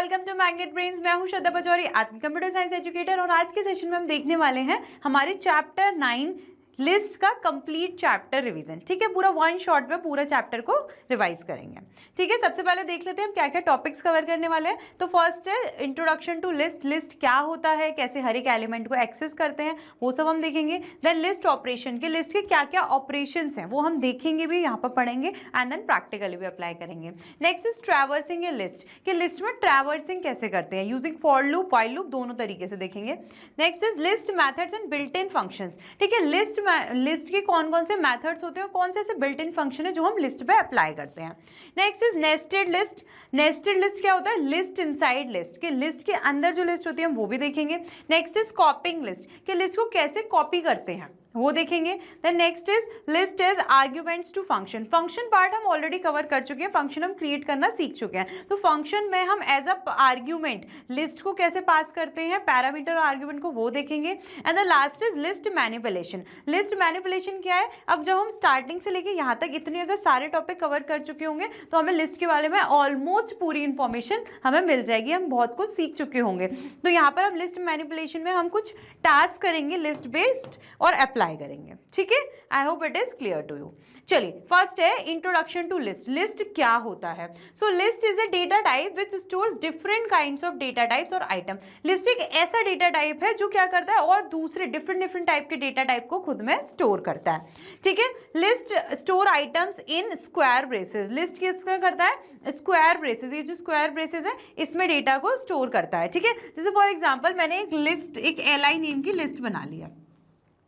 Welcome to magnet brains. मैं हूं श्रद्धा पचौरी, आत्म कंप्यूटर साइंस एजुकेटर। और आज के सेशन में हम देखने वाले हैं हमारे चैप्टर 9 लिस्ट का कंप्लीट चैप्टर रिवीजन। ठीक है, पूरा वन शॉट में पूरा चैप्टर को रिवाइज करेंगे। ठीक है, सबसे पहले देख लेते हैं हम क्या क्या टॉपिक्स कवर करने वाले हैं। तो फर्स्ट है इंट्रोडक्शन टू लिस्ट। लिस्ट क्या होता है, कैसे हर एक एलिमेंट को एक्सेस करते हैं, वो सब हम देखेंगे। देन लिस्ट ऑपरेशन के, लिस्ट के क्या क्या ऑपरेशंस हैं वो हम देखेंगे भी, यहाँ पर पढ़ेंगे एंड देन प्रैक्टिकली भी अप्लाई करेंगे। Next is traversing A list, कि लिस्ट में ट्रैवर्सिंग कैसे करते हैं using for loop, while loop, दोनों तरीके से देखेंगे। Next is list methods and built in functions. ठीक है, लिस्ट के कौन कौन से मेथड्स होते हैं और कौन से ऐसे बिल्ट इन फंक्शन है जो हम लिस्ट पे अप्लाई करते हैं। Next is nested list. Nested list क्या होता है, लिस्ट इनसाइड लिस्ट, कि लिस्ट के अंदर जो लिस्ट होती है हम वो भी देखेंगे। नेक्स्ट इज कॉपिंग लिस्ट, कि लिस्ट को कैसे कॉपी करते हैं वो देखेंगे। Then next is list as arguments to function. Function part हम ऑलरेडी कवर कर चुके हैं, फंक्शन हम क्रिएट करना सीख चुके हैं। तो फंक्शन में हम एज अ आर्ग्यूमेंट लिस्ट को कैसे पास करते हैं, पैरामीटर और आर्ग्यूमेंट को, वो देखेंगे। And the last is list manipulation. List manipulation क्या है, अब जब हम स्टार्टिंग से लेके यहाँ तक इतने अगर सारे टॉपिक कवर कर चुके होंगे तो हमें लिस्ट के बारे में ऑलमोस्ट पूरी इंफॉर्मेशन हमें मिल जाएगी, हम बहुत कुछ सीख चुके होंगे। तो यहाँ पर अब लिस्ट मैनिपुलेशन में हम कुछ टास्क करेंगे लिस्ट बेस्ड और अप्लाई करेंगे। ठीक है, I hope it is clear to you. चलिए, फर्स्ट है इंट्रोडक्शन टू लिस्ट। लिस्ट क्या होता है? So list is a data type which stores different kinds of data types और आइटम। लिस्ट एक ऐसा डेटा टाइप है जो क्या करता है और दूसरे डिफरेंट टाइप के डेटा टाइप को खुद में स्टोर करता है। ठीक है, list store items in square braces. List किसका करता है, स्क्वायर ब्रेसेस। ये जो स्क्वायर ब्रेसेस है इसमें डेटा को स्टोर करता है। ठीक है, जैसे फॉर एग्जाम्पल मैंने एक लिस्ट, एक एलआई नेम की लिस्ट बना लिया।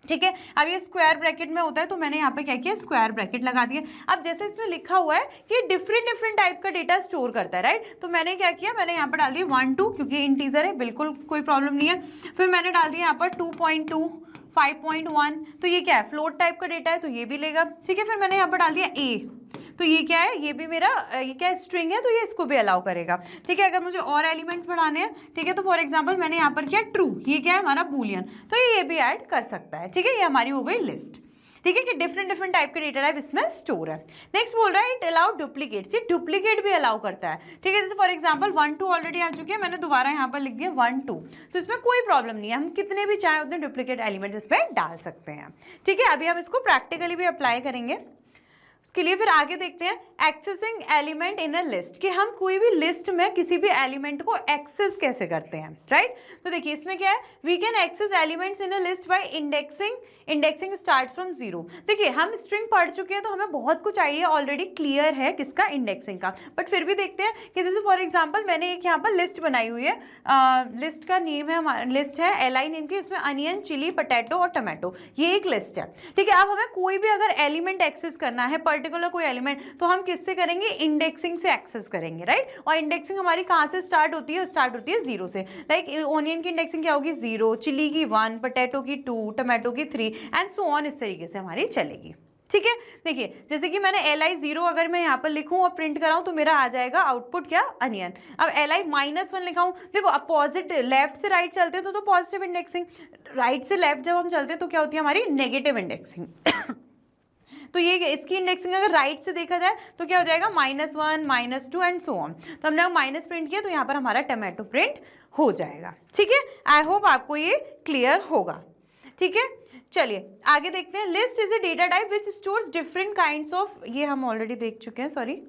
ठीक है, अब ये स्क्वायर ब्रैकेट में होता है तो मैंने यहाँ पे क्या किया, स्क्वायर ब्रैकेट लगा दिया। अब जैसे इसमें लिखा हुआ है कि डिफरेंट टाइप का डेटा स्टोर करता है, राइट। तो मैंने क्या किया, मैंने यहाँ पर डाल दिया 1 2, क्योंकि इंटीजर है, बिल्कुल कोई प्रॉब्लम नहीं है। फिर मैंने डाल दिया यहाँ पर 2.2 5.1, तो ये क्या है, फ्लोट टाइप का डेटा है तो ये भी लेगा। ठीक है, फिर मैंने यहाँ पर डाल दिया ए, तो ये क्या है, ये भी मेरा ये क्या है, स्ट्रिंग है, तो ये इसको भी अलाउ करेगा। ठीक है, अगर मुझे और एलिमेंट्स बढ़ाने हैं, ठीक है, तो फॉर एग्जांपल मैंने यहाँ पर किया ट्रू, ये क्या है हमारा बूलियन, तो ये भी ऐड कर सकता है। ठीक है, ये हमारी हो गई लिस्ट। ठीक है, कि डिफरेंट टाइप के डेटा टाइप इसमें स्टोर है। नेक्स्ट बोल रहा है इट अलाउ डुप्लीकेट्स, ये डुप्लीकेट भी अलाउ करता है। ठीक है, जैसे फॉर एग्जांपल 1 2 ऑलरेडी आ चुकी है, मैंने दोबारा यहाँ पर लिख दिया 1 2, तो इसमें कोई प्रॉब्लम नहीं है, हम कितने भी चाहे उतने डुप्लीकेट एलिमेंट इस पर डाल सकते हैं। ठीक है, अभी हम इसको प्रैक्टिकली भी अप्लाई करेंगे। उसके लिए फिर आगे देखते हैं accessing element in a list, कि हम कोई भी लिस्ट में किसी भी एलिमेंट को एक्सेस कैसे करते हैं, राइट। तो देखिए इसमें क्या है, we can access elements in a list by indexing. Indexing start from 0। देखिए हम स्ट्रिंग पढ़ चुके हैं तो हमें बहुत कुछ आइडिया ऑलरेडी क्लियर है किसका, इंडेक्सिंग का। बट फिर भी देखते हैं कि जैसे फॉर एग्जाम्पल मैंने एक यहाँ पर लिस्ट बनाई हुई है, लिस्ट का नेम है, हमारा लिस्ट है एलआई नेम की, इसमें अनियन, चिली, पोटैटो और टमाटो, ये एक लिस्ट है। ठीक है, अब हमें कोई भी अगर एलिमेंट एक्सेस करना है, पर्टिकुलर कोई एलिमेंट, तो हम किससे करेंगे, इंडेक्सिंग से एक्सेस करेंगे, राइट। और इंडेक्सिंग हमारी कहाँ से स्टार्ट होती है, स्टार्ट होती है 0 से। लाइक ओनियन की इंडेक्सिंग क्या होगी, 0, चिली की 1, पोटैटो की 2, टमाटो की 3 एंड सो ऑन, इस तरीके से हमारी चलेगी। ठीक है, देखिए जैसे कि मैंने li0 अगर मैं यहाँ पर लिखूं और प्रिंट कराऊं तो मेरा आ जाएगा आउटपुट क्या, अनियन। अब li-1 लिखाऊं, देखो अपोजिट, लेफ्ट से राइट चलते हैं तो पॉजिटिव इंडेक्सिंग, राइट से लेफ्ट जब हम चलते हैं तो क्या होती है हमारी नेगेटिव इंडेक्सिंग। तो ये इसकी इंडेक्सिंग अगर राइट से देखा जाए तो क्या हो जाएगा, -1 -2 एंड सो ऑन। तो हमने माइनस प्रिंट किया तो यहाँ पर हमारा टमाटो प्रिंट हो जाएगा। ठीक है, आई होप आपको ये क्लियर होगा। ठीक है, चलिए आगे देखते हैं। List is a data type which stores different kinds of, ये हम ऑलरेडी देख चुके हैं, सॉरी।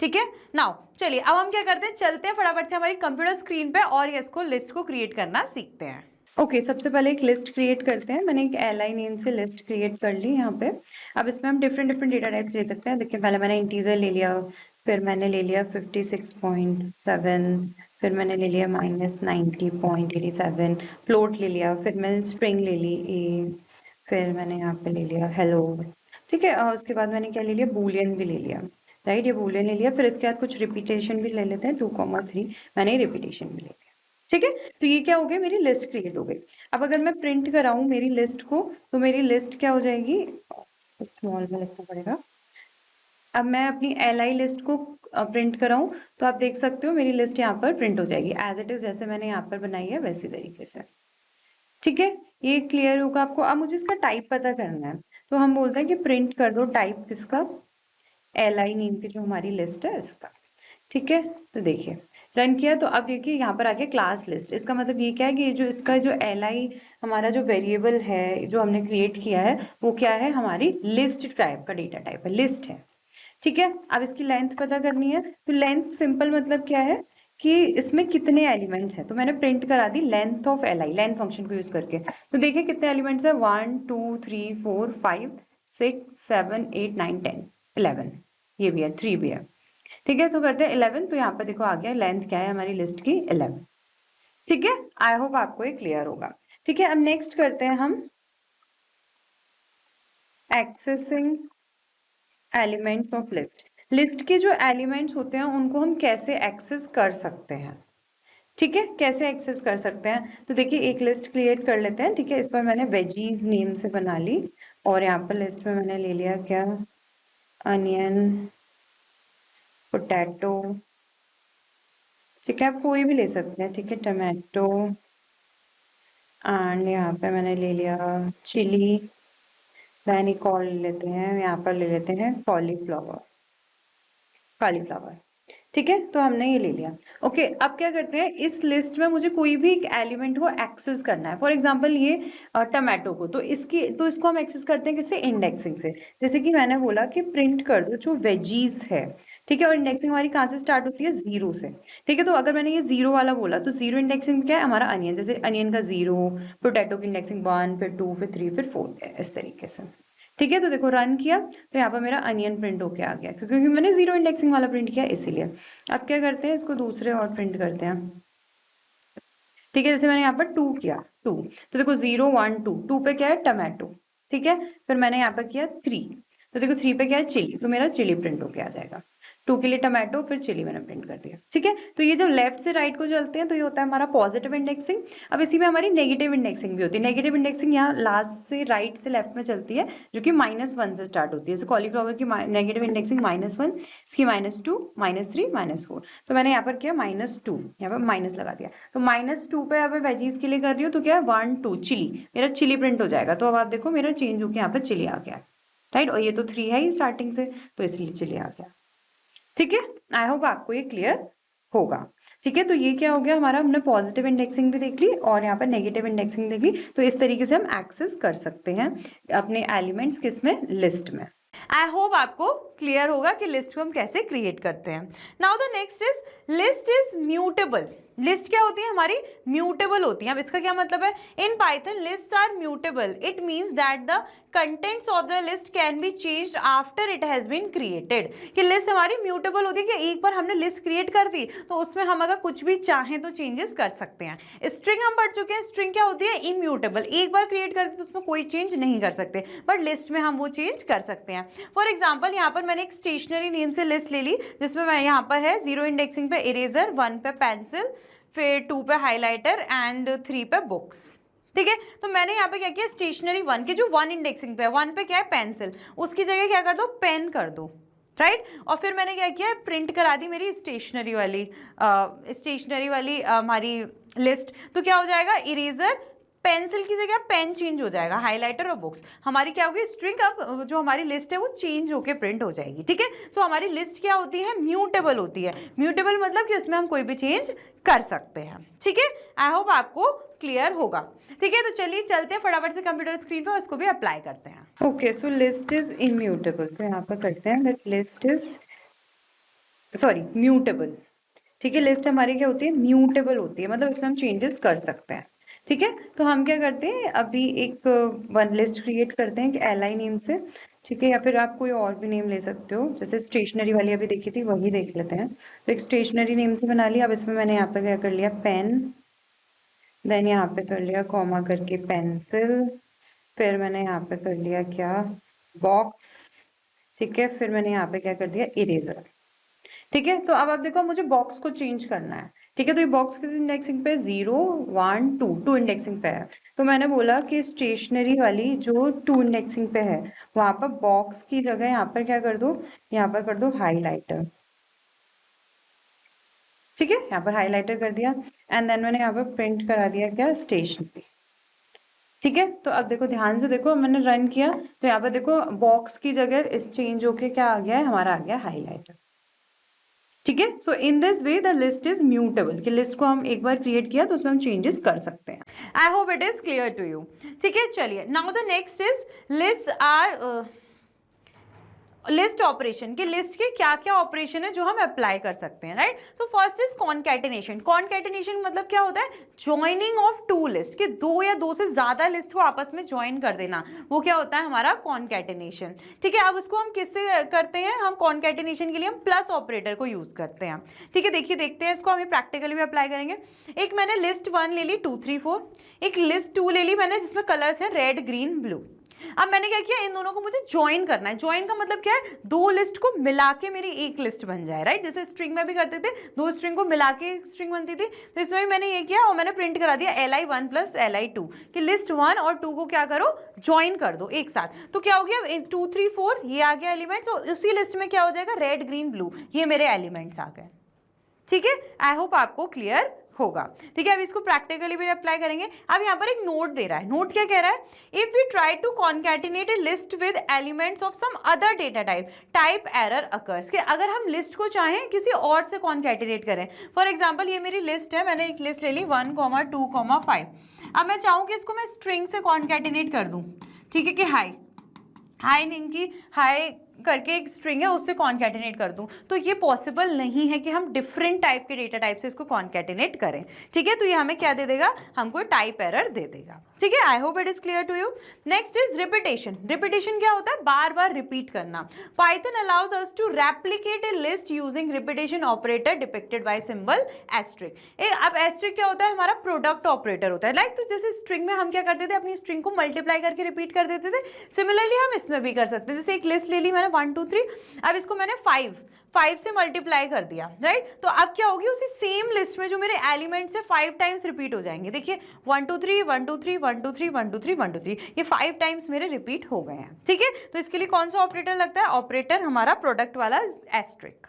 ठीक है, नाउ चलिए अब हम क्या करते हैं, चलते हैं फटाफट से हमारी कंप्यूटर स्क्रीन पे और इसको लिस्ट को क्रिएट करना सीखते हैं। ओके, सबसे पहले एक लिस्ट क्रिएट करते हैं। मैंने एक एलआई नेम से लिस्ट क्रिएट कर ली यहाँ पे। अब इसमें हम डिफरेंट डेटा टाइप्स ले सकते हैं। देखिए पहले मैंने इंटीजर ले लिया, फिर मैंने ले लिया 56.7, फिर मैंने ले लिया -90.87, फ्लोट ले लिया, फिर मैंने स्ट्रिंग ले ली ए, फिर मैंने यहाँ पे ले लिया हेलो। ठीक है, उसके बाद मैंने क्या ले लिया, बूलियन भी ले लिया, राइट, ये बूलियन ले लिया। फिर इसके बाद कुछ रिपीटेशन भी ले लेते हैं, 2,3 मैंने रिपीटेशन भी ले लिया। ठीक है, तो ये क्या हो गया, मेरी लिस्ट क्रिएट हो गई। अब अगर मैं प्रिंट कराऊं मेरी लिस्ट को तो मेरी लिस्ट क्या हो जाएगी, इसको स्मॉल में लिखना पड़ेगा। अब मैं अपनी एलआई लिस्ट को प्रिंट कराऊं तो आप देख सकते हो मेरी लिस्ट यहाँ पर प्रिंट हो जाएगी एज इट इज, जैसे मैंने यहाँ पर बनाई है वैसी तरीके से। ठीक है, ये क्लियर होगा आपको। अब मुझे इसका टाइप पता करना है तो हम बोलते हैं कि प्रिंट कर दो टाइप किसका, एलआई नेम की जो हमारी लिस्ट है इसका। ठीक है, तो देखिए रन किया तो अब देखिए यहाँ पर आ गया क्लास लिस्ट। इसका मतलब ये क्या है कि जो इसका जो li हमारा जो वेरिएबल है जो हमने क्रिएट किया है वो क्या है, हमारी लिस्ट टाइप का डेटा टाइप है, लिस्ट है। ठीक है, अब इसकी लेंथ पता करनी है। तो लेंथ सिंपल मतलब क्या है कि इसमें कितने एलिमेंट्स हैं, तो मैंने प्रिंट करा the length of li, length function को यूज करके। तो देखिए कितने एलिमेंट्स है, 1 2 3 4 5 6 7 8 9 10 11, ये भी है, 3 भी है। ठीक है, तो करते हैं 11। तो यहाँ पर देखो आ गया लेंथ क्या है हमारी लिस्ट की, 11। ठीक है, आई होप आपको ये क्लियर होगा। ठीक है, अब नेक्स्ट करते हैं हम accessing elements of list. List के जो एलिमेंट्स होते हैं उनको हम कैसे एक्सेस कर सकते हैं। ठीक है, कैसे एक्सेस कर सकते हैं, तो देखिए एक लिस्ट क्रिएट कर लेते हैं। ठीक है, इस पर मैंने वेजीज नेम से बना ली और यहाँ पर लिस्ट में मैंने ले लिया क्या, अनियन, पोटैटो। ठीक है, आप कोई भी ले सकते हैं। ठीक है, टमाटो, एंड यहाँ पे मैंने ले लिया चिली, देन एक और ले लेते हैं, यहाँ पर ले लेते हैं कॉलीफ्लावर, कॉलीफ्लावर। ठीक है, तो हमने ये ले लिया। ओके, अब क्या करते हैं, इस लिस्ट में मुझे कोई भी एक एलिमेंट को एक्सेस करना है। फॉर एग्जांपल ये टमाटो को, तो इसको हम एक्सेस करते हैं किससे, इंडेक्सिंग से। जैसे कि मैंने बोला कि प्रिंट कर दो जो वेजीज है। ठीक है, और इंडेक्सिंग हमारी कहाँ से स्टार्ट होती है, 0 से। ठीक है, तो अगर मैंने ये 0 वाला बोला तो 0 इंडेक्सिंग क्या है, हमारा अनियन। जैसे अनियन का 0, पोटैटो की इंडेक्सिंग 1, फिर 2, फिर 3, फिर 4, इस तरीके से। ठीक है, तो देखो रन किया तो यहाँ पर मेरा अनियन प्रिंट होके आ गया, क्योंकि मैंने 0 इंडेक्सिंग वाला प्रिंट किया इसीलिए। अब क्या करते हैं, इसको दूसरे और प्रिंट करते हैं। ठीक है, जैसे मैंने यहाँ पर 2 किया, 2, तो देखो 0 1 2, 2 पे क्या है, टमाटो। ठीक है, फिर मैंने यहाँ पर किया 3, तो देखो 3 पे क्या है, चिली, तो मेरा चिली प्रिंट होके आ जाएगा। 2 के लिए टमाटो, फिर चिली मैंने प्रिंट कर दिया। ठीक है, तो ये जब लेफ्ट से राइट को चलते हैं तो ये होता है हमारा पॉजिटिव इंडेक्सिंग। अब इसी में हमारी नेगेटिव इंडेक्सिंग भी होती है। नेगेटिव इंडेक्सिंग यहाँ लास्ट से राइट से लेफ्ट में चलती है, जो कि -1 से स्टार्ट होती है। जैसे कॉलीफ्लावर की नेगेटिव इंडेक्सिंग -1, इसकी -2, -3, -4। तो मैंने यहाँ पर किया -2, यहाँ पर माइनस लगा दिया। तो -2 पे यहाँ पे वेजीज के लिए कर रही हूँ, तो क्या है 1 2 चिली, मेरा चिली प्रिंट हो जाएगा। तो अब आप देखो मेरा चेंज होकर यहाँ पर चिली आ गया, राइट। और ये तो 3 है ही स्टार्टिंग से, तो इसलिए चिली आ गया। ठीक है, आई होप आपको ये क्लियर होगा। ठीक है, तो ये क्या हो गया हमारा, हमने पॉजिटिव इंडेक्सिंग भी देख ली और यहाँ पर नेगेटिव इंडेक्सिंग देख ली। तो इस तरीके से हम एक्सेस कर सकते हैं अपने एलिमेंट्स किसमें, लिस्ट में। आई होप आपको क्लियर होगा कि लिस्ट को हम कैसे क्रिएट करते हैं। Now the next is list is mutable. List क्या होती है हमारी, म्यूटेबल होती है। अब इसका क्या मतलब है, in Python list are mutable. It means that the contents of the list can be changed after it has been created. कि लिस्ट हमारी म्यूटेबल होती है कि एक बार हमने लिस्ट क्रिएट कर दी तो उसमें हम अगर कुछ भी चाहें तो चेंजेस कर सकते हैं। स्ट्रिंग हम पढ़ चुके हैं, स्ट्रिंग क्या होती है, इम्यूटेबल। एक बार क्रिएट कर दी तो उसमें कोई चेंज नहीं कर सकते, बट लिस्ट में हम वो चेंज कर सकते हैं। फॉर एग्जाम्पल यहाँ पर मैंने एक स्टेशनरी नेम से लिस्ट ले ली, जिसमें मैं यहाँ पर है 0 इंडेक्सिंग पे इरेजर, 1 पे पेंसिल, फिर 2 पे हाइलाइटर एंड 3 पे बुक्स। ठीक है, तो मैंने यहाँ पे क्या किया, स्टेशनरी 1 के जो 1 इंडेक्सिंग पे है, 1 पे क्या है, पेंसिल, उसकी जगह क्या कर दो, पेन कर दो, राइट। और फिर मैंने क्या किया, प्रिंट करा दी मेरी स्टेशनरी वाली हमारी लिस्ट। तो क्या हो जाएगा, इरेजर, पेंसिल की जगह पेन चेंज हो जाएगा, हाइलाइटर और बुक्स। हमारी क्या होगी, स्ट्रिंग अब जो हमारी लिस्ट है वो चेंज होके प्रिंट हो जाएगी। ठीक है, सो हमारी लिस्ट क्या होती है, म्यूटेबल होती है। म्यूटेबल मतलब कि उसमें हम कोई भी चेंज कर सकते हैं। ठीक है, आई होप आपको क्लियर होगा। ठीक है, तो चलिए चलते हैं फटाफट से कंप्यूटर स्क्रीन पर, उसको भी अप्लाई करते हैं। Okay, so list is immutable, तो यहाँ पर करते हैं दैट लिस्ट इज म्यूटेबल। ठीक है, लिस्ट हमारी क्या होती है, म्यूटेबल होती है, मतलब इसमें हम चेंजेस कर सकते हैं। ठीक है, तो हम क्या करते हैं, अभी एक वन लिस्ट क्रिएट करते हैं कि li नेम से। ठीक है, या फिर आप कोई और भी नेम ले सकते हो, जैसे स्टेशनरी वाली अभी देखी थी वही देख लेते हैं। तो एक स्टेशनरी नेम से बना लिया। अब इसमें मैंने यहाँ पे क्या कर लिया, पेन, देन यहाँ पे कर लिया कॉमा करके पेंसिल, फिर मैंने यहाँ पे कर लिया क्या, बॉक्स। ठीक है, फिर मैंने यहाँ पे क्या कर दिया, इरेजर। ठीक है, तो अब आप देखो मुझे बॉक्स को चेंज करना है। ठीक है, तो ये बॉक्स किस इंडेक्सिंग पे, 0 1 2, 2 इंडेक्सिंग पे है। तो मैंने बोला कि स्टेशनरी वाली जो 2 इंडेक्सिंग पे है वहां पर बॉक्स की जगह यहाँ पर क्या कर दो, यहाँ पर कर दो हाईलाइटर। ठीक है, यहाँ पर हाईलाइटर कर दिया एंड देन मैंने यहाँ पर प्रिंट करा दिया क्या, स्टेशनरी। ठीक है, तो अब देखो ध्यान से देखो, मैंने रन किया तो यहाँ पर देखो बॉक्स की जगह इस चेंज होके क्या आ गया है, हमारा आ गया हाईलाइटर। ठीक है। So in this way the list is mutable, कि लिस्ट को हम एक बार क्रिएट किया तो उसमें हम चेंजेस कर सकते हैं। I hope it is clear to you. ठीक है, चलिए now the next is list or list operation, कि लिस्ट के क्या क्या ऑपरेशन है जो हम अप्लाई कर सकते हैं, राइट। तो फर्स्ट इज कॉन्कैटिनेशन। कॉन्कैटिनेशन मतलब क्या होता है, ज्वाइनिंग ऑफ टू लिस्ट, कि दो या दो से ज्यादा लिस्ट को आपस में ज्वाइन कर देना, वो क्या होता है हमारा कॉन्कैटिनेशन। ठीक है, अब उसको हम किससे करते हैं, हम कॉन्कैटिनेशन के लिए हम प्लस ऑपरेटर को यूज करते हैं। ठीक है, देखिए देखते हैं इसको, हम प्रैक्टिकली भी अप्लाई करेंगे। एक मैंने लिस्ट 1 ले ली 2 3 4, एक लिस्ट 2 ले ली मैंने जिसमें कलर्स है रेड ग्रीन ब्लू। अब मैंने क्या किया, इन दोनों को मुझे ज्वाइन करना है। ज्वाइन का मतलब क्या है, दो लिस्ट को मिला के मेरी एक लिस्ट बन जाए, राइट। जैसे स्ट्रिंग में भी करते थे, दो स्ट्रिंग को मिला के एक स्ट्रिंग बनती थी, तो इसमें भी मैंने ये किया और मैंने प्रिंट करा दिया li1 + li2, कि लिस्ट 1 और 2 को क्या करो, ज्वाइन कर दो एक साथ। तो क्या हो गया, 2 3 4 ये आ गया एलिमेंट्स, और उसी लिस्ट में क्या हो जाएगा, रेड ग्रीन ब्लू, ये मेरे एलिमेंट्स आ गए। ठीक है, आई होप आपको क्लियर होगा। ठीक है, अब इसको प्रैक्टिकली भी अप्लाई करेंगे। अब यहाँ पर एक नोट दे रहा है, नोट क्या कह रहा है, if we try to concatenate a list with elements of some other data type error occurs, कि अगर हम लिस्ट को चाहें किसी और से कॉन्कैटिनेट करें। फॉर एग्जांपल ये मेरी लिस्ट है, मैंने एक लिस्ट ले ली 1, 2, 5। अब मैं चाहूँ कि इसको मैं स्ट्रिंग से कॉन्कैटिनेट कर दूँ। ठीक है, कि हाई नेम की हाई करके एक स्ट्रिंग है उससे कॉन्कैटिनेट कर दूं, तो ये पॉसिबल नहीं है कि हम डिफरेंट टाइप के डेटा टाइप से इसको कॉन्कैटिनेट करें। ठीक है, तो ये हमें क्या दे देगा, हमको टाइप एरर दे देगा। ठीक है, I hope it is clear to you. Next is repetition. Repetition क्या होता है, बार बार रिपीट करना। Python allows us to replicate a list using repetition operator depicted by symbol asterisk. अब एस्ट्रिक क्या होता है, हमारा प्रोडक्ट ऑपरेटर होता है, लाइक तो जैसे स्ट्रिंग में हम क्या करते थे, अपनी स्ट्रिंग को मल्टीप्लाई करके रिपीट कर देते थे, सिमिलरली हम इसमें भी कर सकते हैं। जैसे एक लिस्ट ले ली मैंने 1 2 3, अब इसको मैंने 5 से मल्टीप्लाई कर दिया, राइट। तो अब क्या होगी, उसी सेम लिस्ट में जो मेरे एलिमेंट्स है 5 टाइम्स रिपीट हो जाएंगे। देखिए 1 2 3 1 2 3 1 2 3 1 2 3 1 2 3, ये 5 टाइम्स मेरे रिपीट हो गए हैं। ठीक है, तो इसके लिए कौन सा ऑपरेटर लगता है, ऑपरेटर हमारा प्रोडक्ट वाला एस्ट्रिक।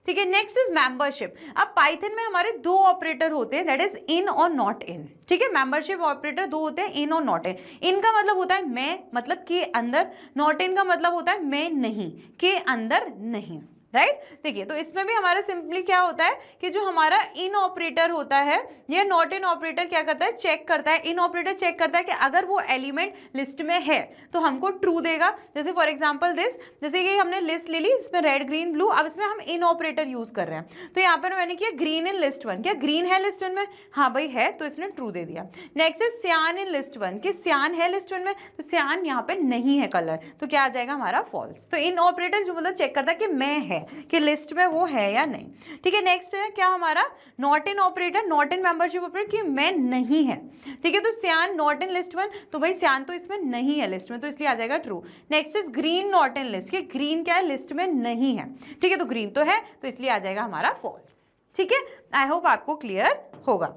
ठीक है, नेक्स्ट इज मेंबरशिप। अब पाइथन में हमारे दो ऑपरेटर होते हैं, दैट इज इन और नॉट इन। ठीक है, मेंबरशिप ऑपरेटर दो होते हैं, इन और नॉट इन। इन का मतलब होता है मैं, मतलब के अंदर, नॉट इन का मतलब होता है मैं नहीं, के अंदर नहीं, राइट। देखिए, तो इसमें भी हमारा सिंपली क्या होता है कि जो हमारा इन ऑपरेटर होता है, यह नॉट इन ऑपरेटर क्या करता है, चेक करता है। इन ऑपरेटर चेक करता है कि अगर वो एलिमेंट लिस्ट में है तो हमको ट्रू देगा। जैसे फॉर एग्जांपल दिस, जैसे कि हमने लिस्ट ले ली, इसमें रेड ग्रीन ब्लू, अब इसमें हम इन ऑपरेटर यूज कर रहे हैं। तो यहाँ पर मैंने किया ग्रीन इन लिस्ट 1, क्या ग्रीन है लिस्ट 1 में, हाँ भाई है, तो इसने ट्रू दे दिया। नेक्स्ट इज सियान इन लिस्ट 1, कि सियान है लिस्ट 1 में, तो सियान यहाँ पे नहीं है कलर, तो क्या आ जाएगा हमारा फॉल्स। तो इन ऑपरेटर जो मतलब चेक करता है कि मैं है, कि लिस्ट में वो है या नहीं। ठीक है, नेक्स्ट है क्या हमारा not in operator, not in membership operator, कि मैं नहीं है। ठीक है, तो सियान नॉट इन लिस्ट 1, तो भाई सियान तो इसमें नहीं है लिस्ट में, तो इसलिए आ जाएगा true. Next is green not in list, कि ग्रीन क्या है, लिस्ट में नहीं है। ठीक है, तो ग्रीन तो है, तो इसलिए आ जाएगा हमारा फॉल्स। ठीक है, आई होप आपको क्लियर होगा।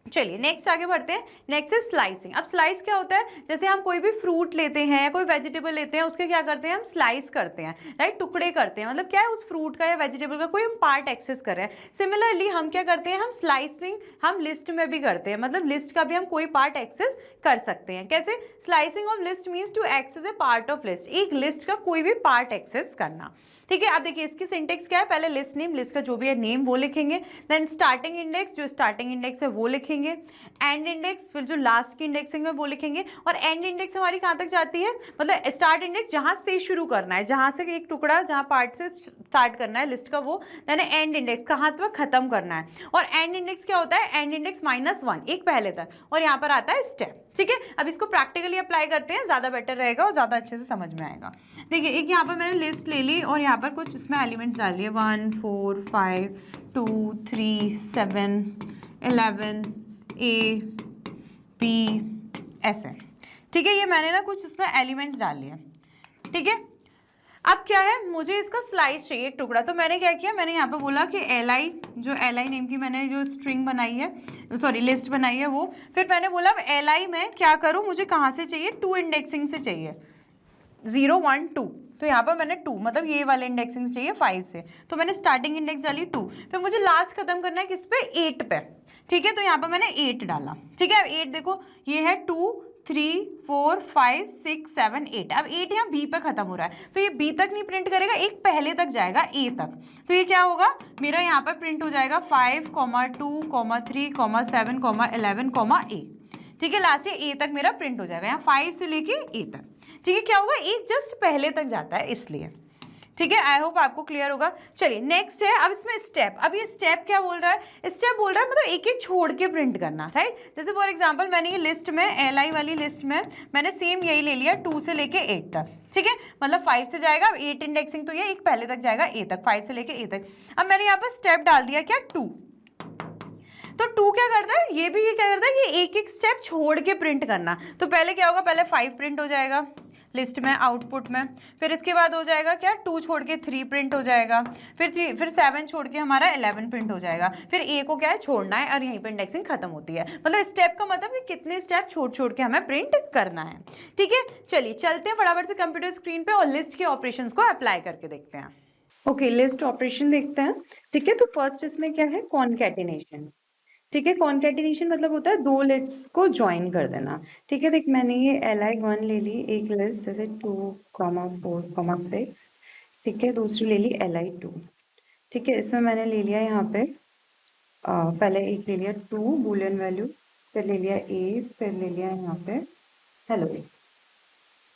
चलिए नेक्स्ट आगे बढ़ते हैं। Next is slicing. अब स्लाइस क्या होता है, जैसे हम कोई भी फ्रूट लेते हैं या कोई वेजिटेबल लेते हैं, उसके क्या करते हैं, हम स्लाइस करते हैं, राइट, टुकड़े करते हैं। मतलब क्या है, उस फ्रूट का या वेजिटेबल का कोई हम पार्ट एक्सेस कर रहे हैं। सिमिलरली हम क्या करते हैं, हम स्लाइसिंग हम लिस्ट में भी करते हैं, मतलब लिस्ट का भी हम कोई पार्ट एक्सेस कर सकते हैं। कैसे, slicing of list means to access a part of list, एक लिस्ट का कोई भी पार्ट एक्सेस करना। ठीक है, अब देखिए इसकी सिंटेक्स क्या है, पहले लिस्ट नेम, लिस्ट का जो भी है नेम वो लिखेंगे, देन स्टार्टिंग इंडेक्स, जो स्टार्टिंग इंडेक्स है वो लिखेंगे, एंड इंडेक्स, फिर जो लास्ट की इंडेक्सिंग है वो लिखेंगे। और एंड इंडेक्स हमारी कहाँ तक जाती है, मतलब स्टार्ट इंडेक्स जहाँ से शुरू करना है, जहाँ से एक टुकड़ा जहाँ पार्ट से स्टार्ट करना है लिस्ट का वो, देन एंड इंडेक्स कहाँ तक खत्म करना है। और एंड इंडेक्स क्या होता है, एंड इंडेक्स -1, एक पहले तक, और यहाँ पर आता है स्टेप। ठीक है, अब इसको प्रैक्टिकली अप्लाई करते हैं, ज़्यादा बेटर रहेगा और ज़्यादा अच्छे से समझ में आएगा। देखिए एक यहाँ पर मैंने लिस्ट ले ली और यहाँ पर कुछ इसमें एलिमेंट्स डाल लिए, 1 4 5 2 3 7 11 A B ऐसे। ठीक है, ये मैंने ना कुछ इसमें एलिमेंट्स डाल लिए। ठीक है, अब क्या है, मुझे इसका स्लाइस चाहिए एक टुकड़ा, तो मैंने क्या किया, मैंने यहाँ पे बोला कि li नेम की मैंने जो स्ट्रिंग बनाई है, सॉरी लिस्ट बनाई है वो, फिर मैंने बोला अब li में क्या करूँ, मुझे कहाँ से चाहिए, 2 इंडेक्सिंग से चाहिए, 0 1 2, तो यहाँ पर मैंने 2 मतलब ये वाले इंडेक्सिंग से चाहिए 5 से, तो मैंने स्टार्टिंग इंडेक्स डाली 2, फिर मुझे लास्ट खत्म करना है किस पे, 8 पे। ठीक है, तो यहाँ पर मैंने 8 डाला। ठीक है, अब 8 देखो ये है 2 3 4 5 6 7 8। अब 8 यहाँ बी पे खत्म हो रहा है तो ये बी तक नहीं प्रिंट करेगा, एक पहले तक जाएगा ए तक। तो ये क्या होगा मेरा यहाँ पर प्रिंट हो जाएगा 5, 2, 3, 7, 11, ए। ठीक है, लास्ट ये ए तक मेरा प्रिंट हो जाएगा, यहाँ 5 से लेके ए तक। ठीक है, क्या होगा एक जस्ट पहले तक जाता है इसलिए। ठीक है, आई होप आपको क्लियर होगा। चलिए नेक्स्ट है, अब इसमें स्टेप। अब ये स्टेप क्या बोल रहा है, स्टेप बोल रहा है मतलब एक एक छोड़ के प्रिंट करना, राइट। जैसे फॉर एग्जांपल मैंने ये लिस्ट में एल वाली लिस्ट में मैंने सेम यही ले लिया 2 से लेके 8 तक। ठीक है, मतलब 5 से जाएगा, 8 इंडेक्सिंग तो ये एक पहले तक जाएगा ए तक, 5 से लेके ए तक। अब मैंने यहाँ पर स्टेप डाल दिया क्या 2, तो 2 क्या करता है, ये भी ये क्या करता है कि एक एक स्टेप छोड़ के प्रिंट करना। तो पहले क्या होगा, पहले 5 प्रिंट हो जाएगा लिस्ट में आउटपुट में, फिर इसके बाद हो जाएगा क्या 2 छोड़ के 3 प्रिंट हो जाएगा, फिर 7 छोड़ के हमारा 11 प्रिंट हो जाएगा, फिर ए को क्या है छोड़ना है और यहीं पे इंडेक्सिंग खत्म होती है। मतलब स्टेप का मतलब कि कितने स्टेप छोड़ छोड़ के हमें प्रिंट करना है। ठीक है, चलिए चलते हैं फटाफट से कंप्यूटर स्क्रीन पे और लिस्ट के ऑपरेशंस को अप्लाई करके देखते हैं। ओके, लिस्ट ऑपरेशन देखते हैं। ठीक है, तो फर्स्ट इसमें क्या है कॉन्कैटिनेशन। ठीक है, कॉन्कैटिनेशन मतलब होता है दो लिस्ट्स को ज्वाइन कर देना। ठीक है, देख मैंने ये li1 ले ली एक लिस्ट, जैसे 2, 4, 6। ठीक है, दूसरी ले ली li2। ठीक है, इसमें मैंने ले लिया यहाँ पे पहले एक ले लिया 2 बूलियन वैल्यू, फिर ले लिया a, फिर ले लिया यहाँ पे हेलो a।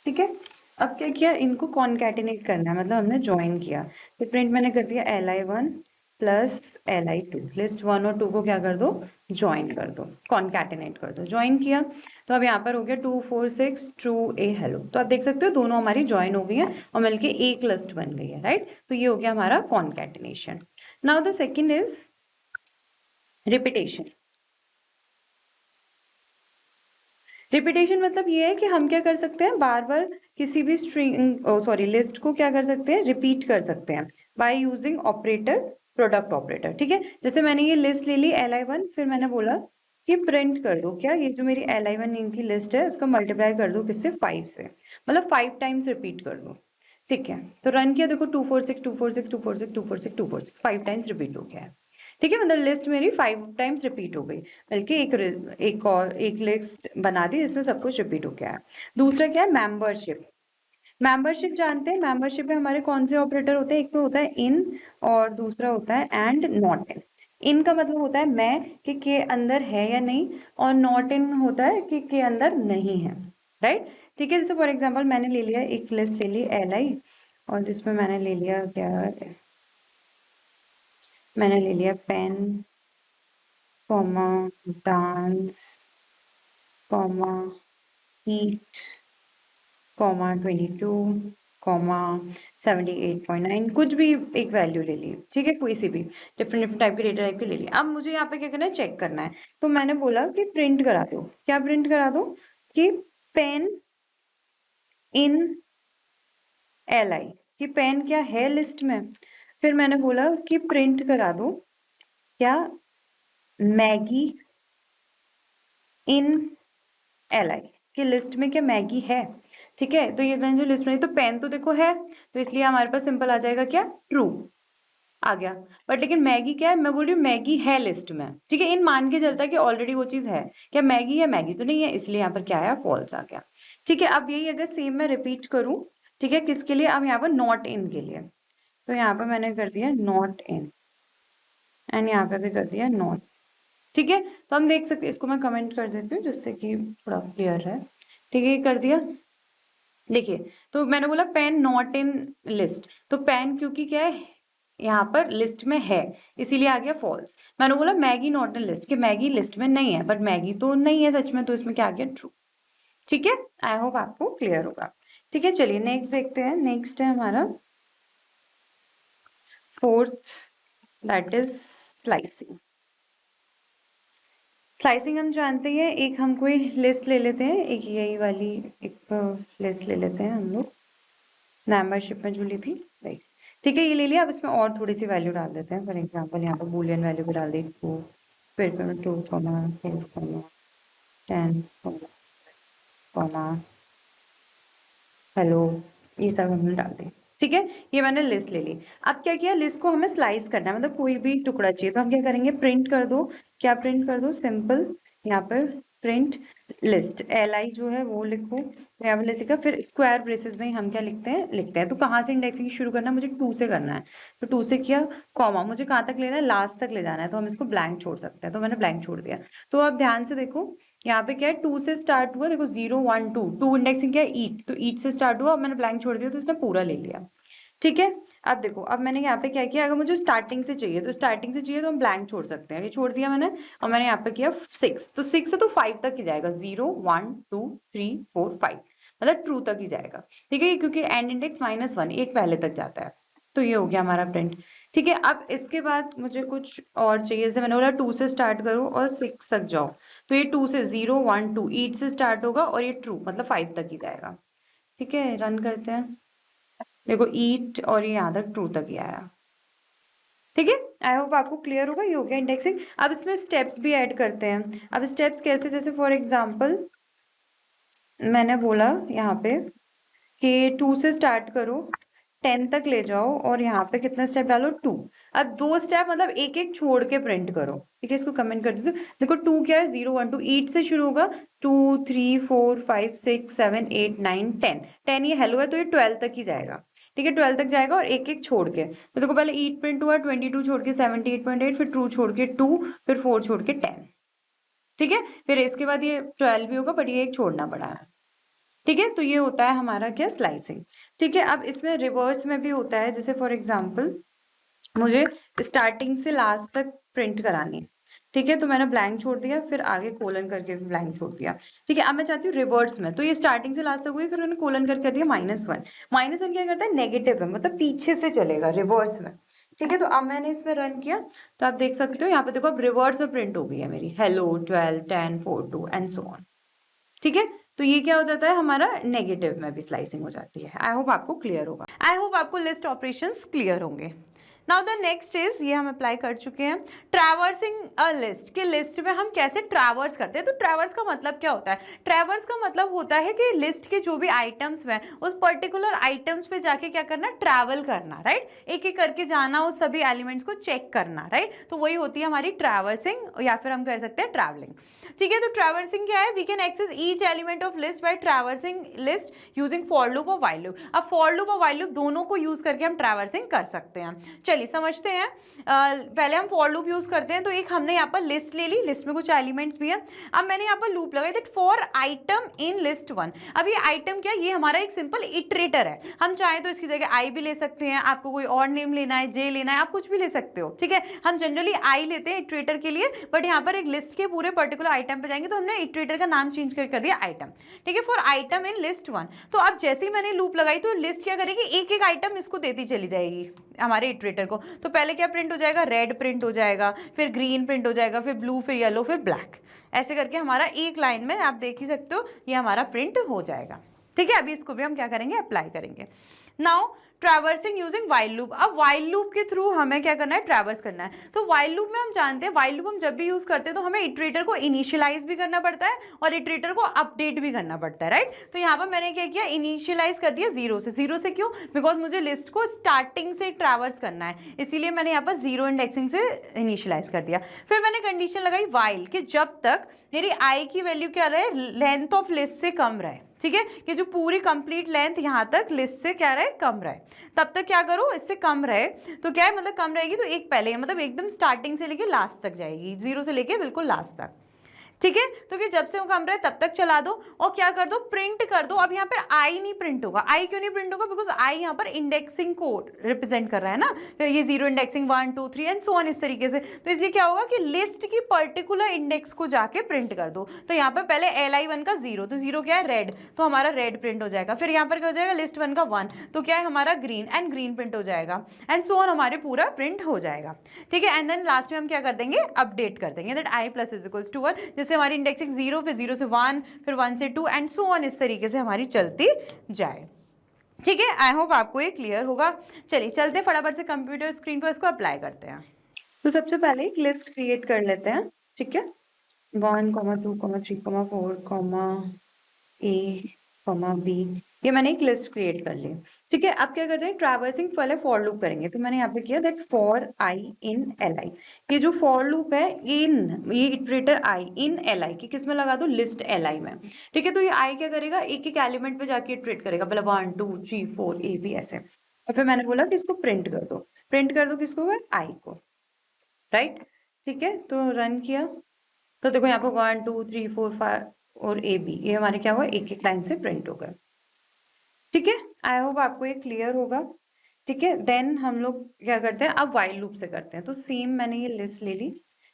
ठीक है, अब क्या किया, इनको कॉन्कैटिनेट करना है, मतलब हमने ज्वाइन किया। फिर प्रिंट मैंने कर दिया li1 प्लस li2, लिस्ट 1 और 2 को क्या कर दो ज्वाइन कर दो, कॉन्कैटिनेट कर दो। ज्वाइन किया तो अब यहाँ पर हो गया 2, 4, 6 ट्रू ए हेलो। तो आप देख सकते हो दोनों हमारी ज्वाइन हो गई है और मिलके एक लिस्ट बन गई है, राइट। तो ये हो गया हमारा concatenation. Now the second is repetition. Repetition मतलब ये है कि हम क्या कर सकते हैं, बार बार किसी भी लिस्ट को क्या कर सकते हैं, रिपीट कर सकते हैं by using operator, product operator. ठीक है, जैसे मैंने ये लिस्ट ले ली li1, फिर मैंने बोला कि प्रिंट कर दो क्या, ये जो मेरी li1 नेम की लिस्ट है इसका मल्टीप्लाई कर दो किससे 5 से, मतलब 5 टाइम्स रिपीट कर दो। ठीक है, तो रन किया, देखो 2 4 6 2 4 6 2 4 6 2 4 6 2 4 6 5 टाइम्स रिपीट हो गया है। ठीक है, मतलब लिस्ट मेरी 5 टाइम्स रिपीट हो गई, बल्कि एक लिस्ट बना दी जिसमें सब कुछ रिपीट हो गया है। दूसरा क्या है मेंबरशिप। मेंबरशिप जानते हैं, मेंबरशिप में हमारे कौन से ऑपरेटर होते हैं, एक तो होता है इन और दूसरा होता है एंड नॉट इन। इन का मतलब होता है मैं कि के अंदर है या नहीं, और नॉट इन होता है कि के अंदर नहीं है, राइट। ठीक है, जैसे फॉर एग्जांपल मैंने ले लिया एक लिस्ट ले ली li, और जिसमें मैंने ले लिया क्या, मैंने ले लिया पेन, कॉमा, डांस, कॉमा, ईट, कॉमा 22, कॉमा 78.9, कुछ भी एक वैल्यू ले ली। ठीक है, कोई सी भी डिफरेंट डिफरेंट टाइप की डेटा टाइप की ले ली। अब मुझे यहाँ पे क्या करना है, चेक करना है। तो मैंने बोला कि प्रिंट करा दो, क्या प्रिंट करा दो कि पेन इन li, कि पेन क्या है लिस्ट में। फिर मैंने बोला कि प्रिंट करा दो क्या मैगी इन li, कि लिस्ट में क्या मैगी है। ठीक है, तो ये मैंने जो लिस्ट में, तो पेन तो देखो है, तो इसलिए हमारे पास सिंपल आ जाएगा क्या ट्रू आ गया। बट लेकिन मैगी क्या है, मैं बोल रही हूँ मैगी है लिस्ट में। ठीक है, इन मान के चलता है कि ऑलरेडी वो चीज है, क्या मैगी है, मैगी तो नहीं है, इसलिए यहाँ पर क्या आया फॉल्स आ गया। ठीक है, अब यही अगर सेम मैं रिपीट करूँ, ठीक है, किसके लिए, अब यहाँ पर नॉट इन के लिए, तो यहाँ पर मैंने कर दिया नॉट इन एंड यहाँ पे भी कर दिया नॉट। ठीक है, तो हम देख सकते हैं, इसको मैं कमेंट कर देती हूँ जिससे कि थोड़ा क्लियर है। ठीक है, कर दिया। देखिए, तो मैंने बोला पेन नॉट इन लिस्ट, तो पेन क्योंकि क्या है यहाँ पर लिस्ट में है इसीलिए आ गया फॉल्स। मैंने बोला मैगी नॉट इन लिस्ट, कि मैगी लिस्ट में नहीं है, बट मैगी तो नहीं है सच में, तो इसमें क्या आ गया ट्रू। ठीक है, आई होप आपको क्लियर होगा। ठीक है, चलिए नेक्स्ट देखते हैं। नेक्स्ट है हमारा fourth, that is slicing. Slicing हम जानते हैं, एक हम कोई लिस्ट ले लेते हैं, एक यही वाली एक लिस्ट ले लेते हैं हम लोग, मेंबरशिप में जो ली थी राइट। ठीक है, ये ले लिया। अब इसमें और थोड़ी सी वैल्यू डाल देते हैं। फॉर एग्जांपल यहाँ पर बूलियन वैल्यू भी डाल दी 2, फिर 2, 4, 10, हेलो, ये सब हमने डाल दी। ठीक है, ये मैंने लिस्ट ले ली। अब क्या किया, लिस्ट को हमें स्लाइस करना है, मतलब कोई भी टुकड़ा चाहिए, तो हम क्या करेंगे, प्रिंट कर दो। क्या प्रिंट कर दो, सिंपल यहाँ पर प्रिंट लिस्ट, LI जो है वो लिखो, यहाँ पे लिखा, फिर स्क्वायर ब्रेसेस में हम क्या लिखते हैं। तो कहाँ से इंडेक्सिंग शुरू करना है, मुझे 2 से करना है, तो 2 से किया, कॉमा मुझे कहाँ तक लेना है, लास्ट तक ले जाना है, तो हम इसको ब्लैंक छोड़ सकते हैं, तो मैंने ब्लैंक छोड़ दिया। तो अब ध्यान से देखो, यहाँ पे क्या है, 2 से स्टार्ट हुआ, देखो 0 1 2, 2 इंडेक्सिंग क्या है, ईट, तो ईट से स्टार्ट हुआ, अब मैंने ब्लैंक छोड़ दिया, तो इसने पूरा ले लिया। ठीक है, अब देखो, अब मैंने यहाँ पे क्या किया, अगर मुझे स्टार्टिंग से चाहिए तो स्टार्टिंग से चाहिए तो हम ब्लैंक छोड़ सकते हैं, ये छोड़ दिया मैंने, और मैंने यहाँ पे किया 6, तो 6 से तो 5 तक ही जाएगा, 0 1 2 3 4 5, मतलब ट्रू तक ही जाएगा। ठीक है, क्योंकि एंड इंडेक्स -1 एक पहले तक जाता है, तो ये हो गया हमारा प्रिंट। ठीक है, अब इसके बाद मुझे कुछ और चाहिए, जैसे मैंने बोला 2 से स्टार्ट करो और 6 तक जाओ, तो ये 2 से 0 1 2 ईट से स्टार्ट होगा और ये ट्रू मतलब 5 तक ही जाएगा। ठीक है, रन करते हैं, देखो ईट और ये यहाँ तक ट्रू तक ही आया। ठीक है, आई होप आपको क्लियर होगा, ये हो गया इंडेक्सिंग। अब इसमें स्टेप्स भी ऐड करते हैं। अब स्टेप्स कैसे, जैसे फॉर एग्जांपल मैंने बोला यहाँ पे कि 2 से स्टार्ट करो, 10 तक ले जाओ और यहाँ पे कितना स्टेप डालो, 2। अब 2 स्टेप मतलब एक एक छोड़ के प्रिंट करो। ठीक है, इसको कमेंट कर देते, देखो 2 क्या है, 0 1 2 8 से शुरू होगा, 2 3 4 5 6 7 8 9 10, 10 ये हेलो है तो ये 12 तक ही जाएगा। ठीक है, 12 तक जाएगा और एक एक छोड़ के, तो देखो पहले 8 प्रिंट हुआ, 22 छोड़ के 78.8, फिर 2 छोड़ के 2, फिर 4 छोड़ के 10। ठीक है, फिर इसके बाद ये 12 भी होगा, बट ये एक छोड़ना पड़ा है। ठीक है, तो ये होता है हमारा क्या, स्लाइसिंग। ठीक है, अब इसमें रिवर्स में भी होता है, जैसे फॉर एग्जांपल मुझे स्टार्टिंग से लास्ट तक प्रिंट करानी है। ठीक है, तो मैंने ब्लैंक छोड़ दिया, फिर आगे कोलन करके ब्लैंक छोड़ दिया। ठीक है, अब मैं चाहती हूँ रिवर्स में, तो ये स्टार्टिंग से लास्ट तक हुई, फिर मैंने कोलन करके कर दिया -1। -1 क्या करता है, नेगेटिव है, मतलब पीछे से चलेगा, रिवर्स में। ठीक है, तो अब मैंने इसमें रन किया, तो आप देख सकते हो यहाँ पे देखो, अब रिवर्स में प्रिंट हो गई है मेरी, हेलो 12 10 4 2 एंड सो ऑन। ठीक है, तो ये क्या हो जाता है, हमारा नेगेटिव में भी स्लाइसिंग हो जाती है। आई होप आपको क्लियर होगा, आई होप आपको लिस्ट ऑपरेशंस क्लियर होंगे। नाउ द नेक्स्ट इज, ये हम अप्लाई कर चुके हैं, ट्रैवर्सिंग अ लिस्ट, कि लिस्ट में हम कैसे ट्रैवर्स करते हैं। तो ट्रैवर्स का मतलब क्या होता है, ट्रैवर्स का मतलब होता है कि लिस्ट के जो भी आइटम्स हैं उस पर्टिकुलर आइटम्स पे जाके क्या करना, ट्रैवल करना, राइट, एक एक करके जाना, उस सभी एलिमेंट्स को चेक करना, राइट, तो वही होती है हमारी ट्रैवर्सिंग, या फिर हम कह सकते हैं ट्रैवलिंग। ठीक है, तो ट्रैवर्सिंग क्या है, we can access each element of list by traversing list using for loop और व्हाइल लूप। अब फॉर लूप और व्हाइल लूप दोनों को यूज करके हम ट्रैवर्सिंग कर सकते हैं। चलिए समझते हैं, पहले हम फॉर लूप यूज करते हैं, तो एक हमने यहाँ पर लिस्ट ले ली, लिस्ट में कुछ एलिमेंट्स भी हैं। अब मैंने यहाँ पर लूप लगाई that for item in list 1। अब ये आइटम क्या है, ये हमारा एक सिंपल इटरेटर है, हम चाहे तो इसकी जगह आई भी ले सकते हैं, आपको कोई और नेम लेना है, जे लेना है, आप कुछ भी ले सकते हो। ठीक है, हम जनरली आई लेते हैं इटरेटर के लिए, बट यहाँ पर एक लिस्ट के पूरे पर्टिकुलर आइटम पे जाएंगे तो हमने इटरेटर का नाम चेंज कर दिया आइटम। ठीक है, फॉर आइटम इन लिस्ट 1। तो अब जैसे ही मैंने लूप लगाई तो लिस्ट क्या करेगी, एक एक आइटम इसको देती चली जाएगी हमारे इटरेटर को। तो पहले क्या प्रिंट हो जाएगा, रेड प्रिंट हो जाएगा, फिर ग्रीन प्रिंट हो जाएगा, फिर ब्लू, फिर येलो, फिर ब्लैक, ऐसे करके हमारा एक लाइन में आप देख ही सकते हो ये हमारा प्रिंट हो जाएगा। ठीक है, अभी इसको भी हम क्या करेंगे, अप्लाई करेंगे। Now traversing using while loop. अब व्हाइल लूप के थ्रू हमें क्या करना है, ट्रैवर्स करना है। तो व्हाइल लूप में हम जानते हैं, व्हाइल लूप हम जब भी यूज करते हैं तो हमें इटरेटर को इनिशियलाइज भी करना पड़ता है और इटरेटर को अपडेट भी करना पड़ता है, राइट। तो यहाँ पर मैंने क्या किया, इनिशियलाइज कर दिया 0 से। 0 से क्यों, बिकॉज मुझे लिस्ट को स्टार्टिंग से ट्रैवर्स करना है, इसीलिए मैंने यहाँ पर 0 इंडेक्सिंग से इनिशियलाइज कर दिया। फिर मैंने कंडीशन लगाई व्हाइल, कि जब तक मेरी आई की वैल्यू क्या रहे, लेंथ ऑफ लिस्ट से कम रहे। ठीक है, कि जो पूरी कंप्लीट लेंथ यहाँ तक लिस्ट से क्या रहे, कम रहे, तब तक क्या करो, इससे कम रहे तो क्या है, मतलब कम रहेगी तो एक पहले, मतलब एकदम स्टार्टिंग से लेके लास्ट तक जाएगी, 0 से लेके बिल्कुल लास्ट तक। ठीक है, तो कि जब से वो कम रहे तब तक चला दो और क्या कर दो, प्रिंट कर दो। अब यहाँ पर आई नहीं प्रिंट होगा, आई क्यों नहीं प्रिंट होगा, बिकॉज आई यहाँ पर इंडेक्सिंग को रिप्रेजेंट कर रहा है ना, तो ये 0 इंडेक्सिंग 1 2 3 एंड सो ऑन इस तरीके से। तो इसलिए क्या होगा कि लिस्ट की पर्टिकुलर इंडेक्स को जाके प्रिंट कर दो। तो यहाँ पर पहले li1 का 0, तो 0 क्या है, रेड, तो हमारा रेड प्रिंट हो जाएगा। फिर यहाँ पर क्या हो जाएगा, लिस्ट 1 का 1, तो क्या है हमारा ग्रीन, एंड ग्रीन प्रिंट हो जाएगा, एंड सो ऑन हमारे पूरा प्रिंट हो जाएगा। ठीक है, एंड देन लास्ट में हम क्या कर देंगे, अपडेट कर देंगे that i plus is equals to 1, जिससे हमारी इंडेक्सिंग 0, फिर 0 से 1, फिर 1 से 2 एंड सो ऑन इस तरीके से हमारी चलती जाए। ठीक है, आई होप आपको ये क्लियर होगा। चलिए चलते फटाफट से कंप्यूटर स्क्रीन पर इसको अप्लाई करते हैं। तो सबसे पहले एक लिस्ट क्रिएट कर लेते हैं। ठीक है, 1, 2, 3, 4, A कॉमा बी, ये मैंने एक लिस्ट क्रिएट कर ली। ठीक है, अब क्या करते हैं, ट्रैवर्सिंग पहले फॉर लूप करेंगे। तो मैंने यहाँ पे किया that for I in L I. ये जो फॉर लूप है इन, ये iterator I in L I की किस में लगा दो, लिस्ट एल आई में। ठीक है, तो ये आई क्या करेगा, एक एक एलिमेंट पे जाके इटरेट करेगा, पहले 1 2 3 4 ए बी ऐसे। और फिर मैंने बोला कि इसको प्रिंट कर दो। प्रिंट कर दो किसको, आई को, राइट। ठीक है, तो रन किया तो देखो यहाँ पे 1 2 3 4 5 और ए बी, ये हमारे क्या हुआ, एक एक लाइन से प्रिंट हो गए। ठीक है, आई होप आपको ये क्लियर होगा। ठीक है, देन हम लोग क्या करते हैं, अब वाइल लूप से करते हैं। तो सेम मैंने ये लिस्ट ले ली।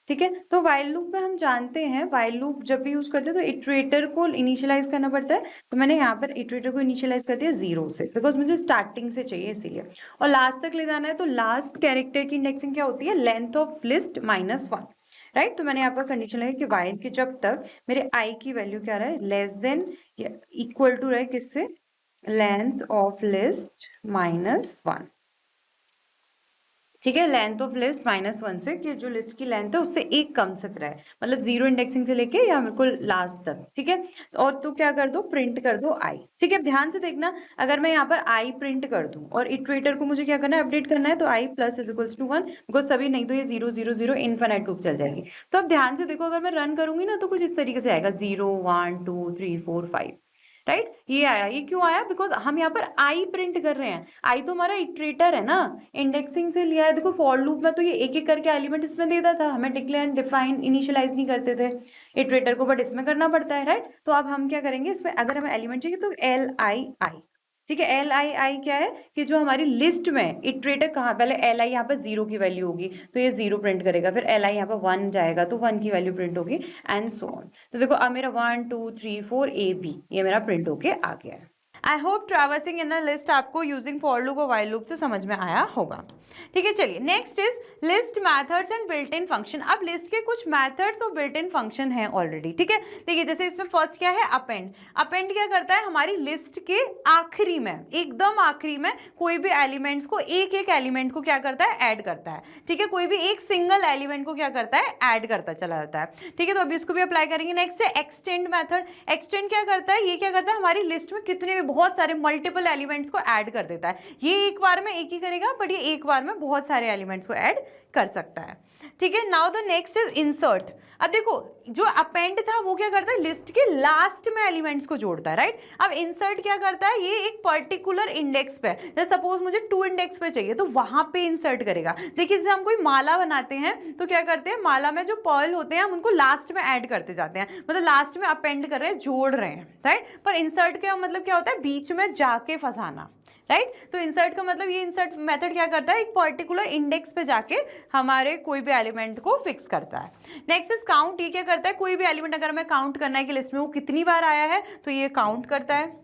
ठीक है, तो वाइल लूप में हम जानते हैं, वाइल लूप जब भी यूज करते हैं तो इटरेटर को इनिशियलाइज करना पड़ता है। तो मैंने यहाँ पर इटरेटर को इनिशियलाइज कर दिया 0 से, बिकॉज मुझे स्टार्टिंग से चाहिए इसीलिए। और लास्ट तक ले जाना है, तो लास्ट कैरेक्टर की इंडेक्सिंग क्या होती है, लेंथ ऑफ लिस्ट -1, राइट। तो मैंने यहाँ पर कंडीशन लगाई कि वाइल की जब तक मेरे आई की वैल्यू क्या रहे, लेस देन या इक्वल टू रहे किससे, लेंथ ऑफ लिस्ट -1। ठीक है, लेंथ ऑफ लिस्ट -1 से, कि जो लिस्ट की लेंथ है उससे एक कम से रहे, मतलब 0 इंडेक्सिंग से लेके या बिल्कुल लास्ट तक। ठीक है, और तो क्या कर दो, प्रिंट कर दो आई। ठीक है, ध्यान से देखना, अगर मैं यहाँ पर आई प्रिंट कर दूं और इटरेटर को मुझे क्या करना है, अपडेट करना है, तो i plus is equals to 1, because तभी नहीं तो ये 0 0 0 इनफाइनाइट लूप चल जाएगी। तो अब ध्यान से देखो, अगर मैं रन करूंगी ना तो कुछ इस तरीके से आएगा, 0 1 2 3 4 5, राइट। ये आया, ये क्यों आया, बिकॉज हम यहाँ पर आई प्रिंट कर रहे हैं। आई तो हमारा इटरेटर है ना, इंडेक्सिंग से लिया है। देखो फॉर लूप में तो ये एक एक करके एलिमेंट इसमें देता था, हमें डिक्लेयर डिफाइन इनिशियलाइज नहीं करते थे इटरेटर को, बट इसमें करना पड़ता है, राइट। तो अब हम क्या करेंगे, इसमें अगर हमें एलिमेंट चाहिए तो एल आई आई। ठीक है, एल आई आई क्या है कि जो हमारी लिस्ट में इटरेटर कहाँ, पहले एल आई यहाँ पर 0 की वैल्यू होगी तो ये 0 प्रिंट करेगा, फिर एल आई यहाँ पर 1 जाएगा तो 1 की वैल्यू प्रिंट होगी, एंड सो ऑन। तो देखो अब मेरा 1 2 3 4 ए बी ये मेरा प्रिंट होके आ गया है। I hope traversing in a list आपको यूजिंग फॉर लूप और व्हाइल लूप से समझ में आया होगा। ठीक है, चलिए next is list methods and built in function. अब लिस्ट के कुछ मैथड्स और बिल्ट इन फंक्शन हैं ऑलरेडी। ठीक है, देखिए जैसे इसमें फर्स्ट क्या है, अपेंड। अपेंड क्या करता है, हमारी लिस्ट के आखिरी में, एकदम आखिरी में कोई भी एलिमेंट्स को, एक एक एलिमेंट को क्या करता है, ऐड करता है। ठीक है, कोई भी एक सिंगल एलिमेंट को क्या करता है, ऐड करता चला जाता है। ठीक है, तो अभी इसको भी अप्लाई करेंगे। नेक्स्ट है एक्सटेंड मेथड। एक्सटेंड क्या करता है, ये क्या करता है, हमारी लिस्ट में कितने भी बहुत सारे मल्टीपल एलिमेंट्स को ऐड कर देता है। ये एक बार में एक ही करेगा, बट ये एक बार में बहुत सारे एलिमेंट्स को ऐड कर सकता है। ठीक है, now the next is insert. अब देखो जो अपेंड था वो क्या करता है, लिस्ट के लास्ट में एलिमेंट्स को जोड़ता है, राइट। अब इंसर्ट क्या करता है, ये एक पर्टिकुलर इंडेक्स पे, जैसे सपोज मुझे 2 इंडेक्स पे चाहिए तो वहां पे इंसर्ट करेगा। देखिए जैसे हम कोई माला बनाते हैं तो क्या करते हैं, माला में जो पर्ल होते हैं हम उनको लास्ट में ऐड करते जाते हैं, मतलब लास्ट में अपेंड कर रहे हैं, जोड़ रहे हैं, राइट। पर इंसर्ट का मतलब क्या होता है, बीच में जाके फंसाना, राइट। तो इंसर्ट का मतलब, ये इंसर्ट मेथड क्या करता है, एक पर्टिकुलर इंडेक्स पे जाके हमारे कोई भी एलिमेंट को फिक्स करता है। Next is count. ये क्या करता है, कोई भी एलिमेंट अगर हमें काउंट करना है कि लिस्ट में वो कितनी बार आया है तो ये काउंट करता है।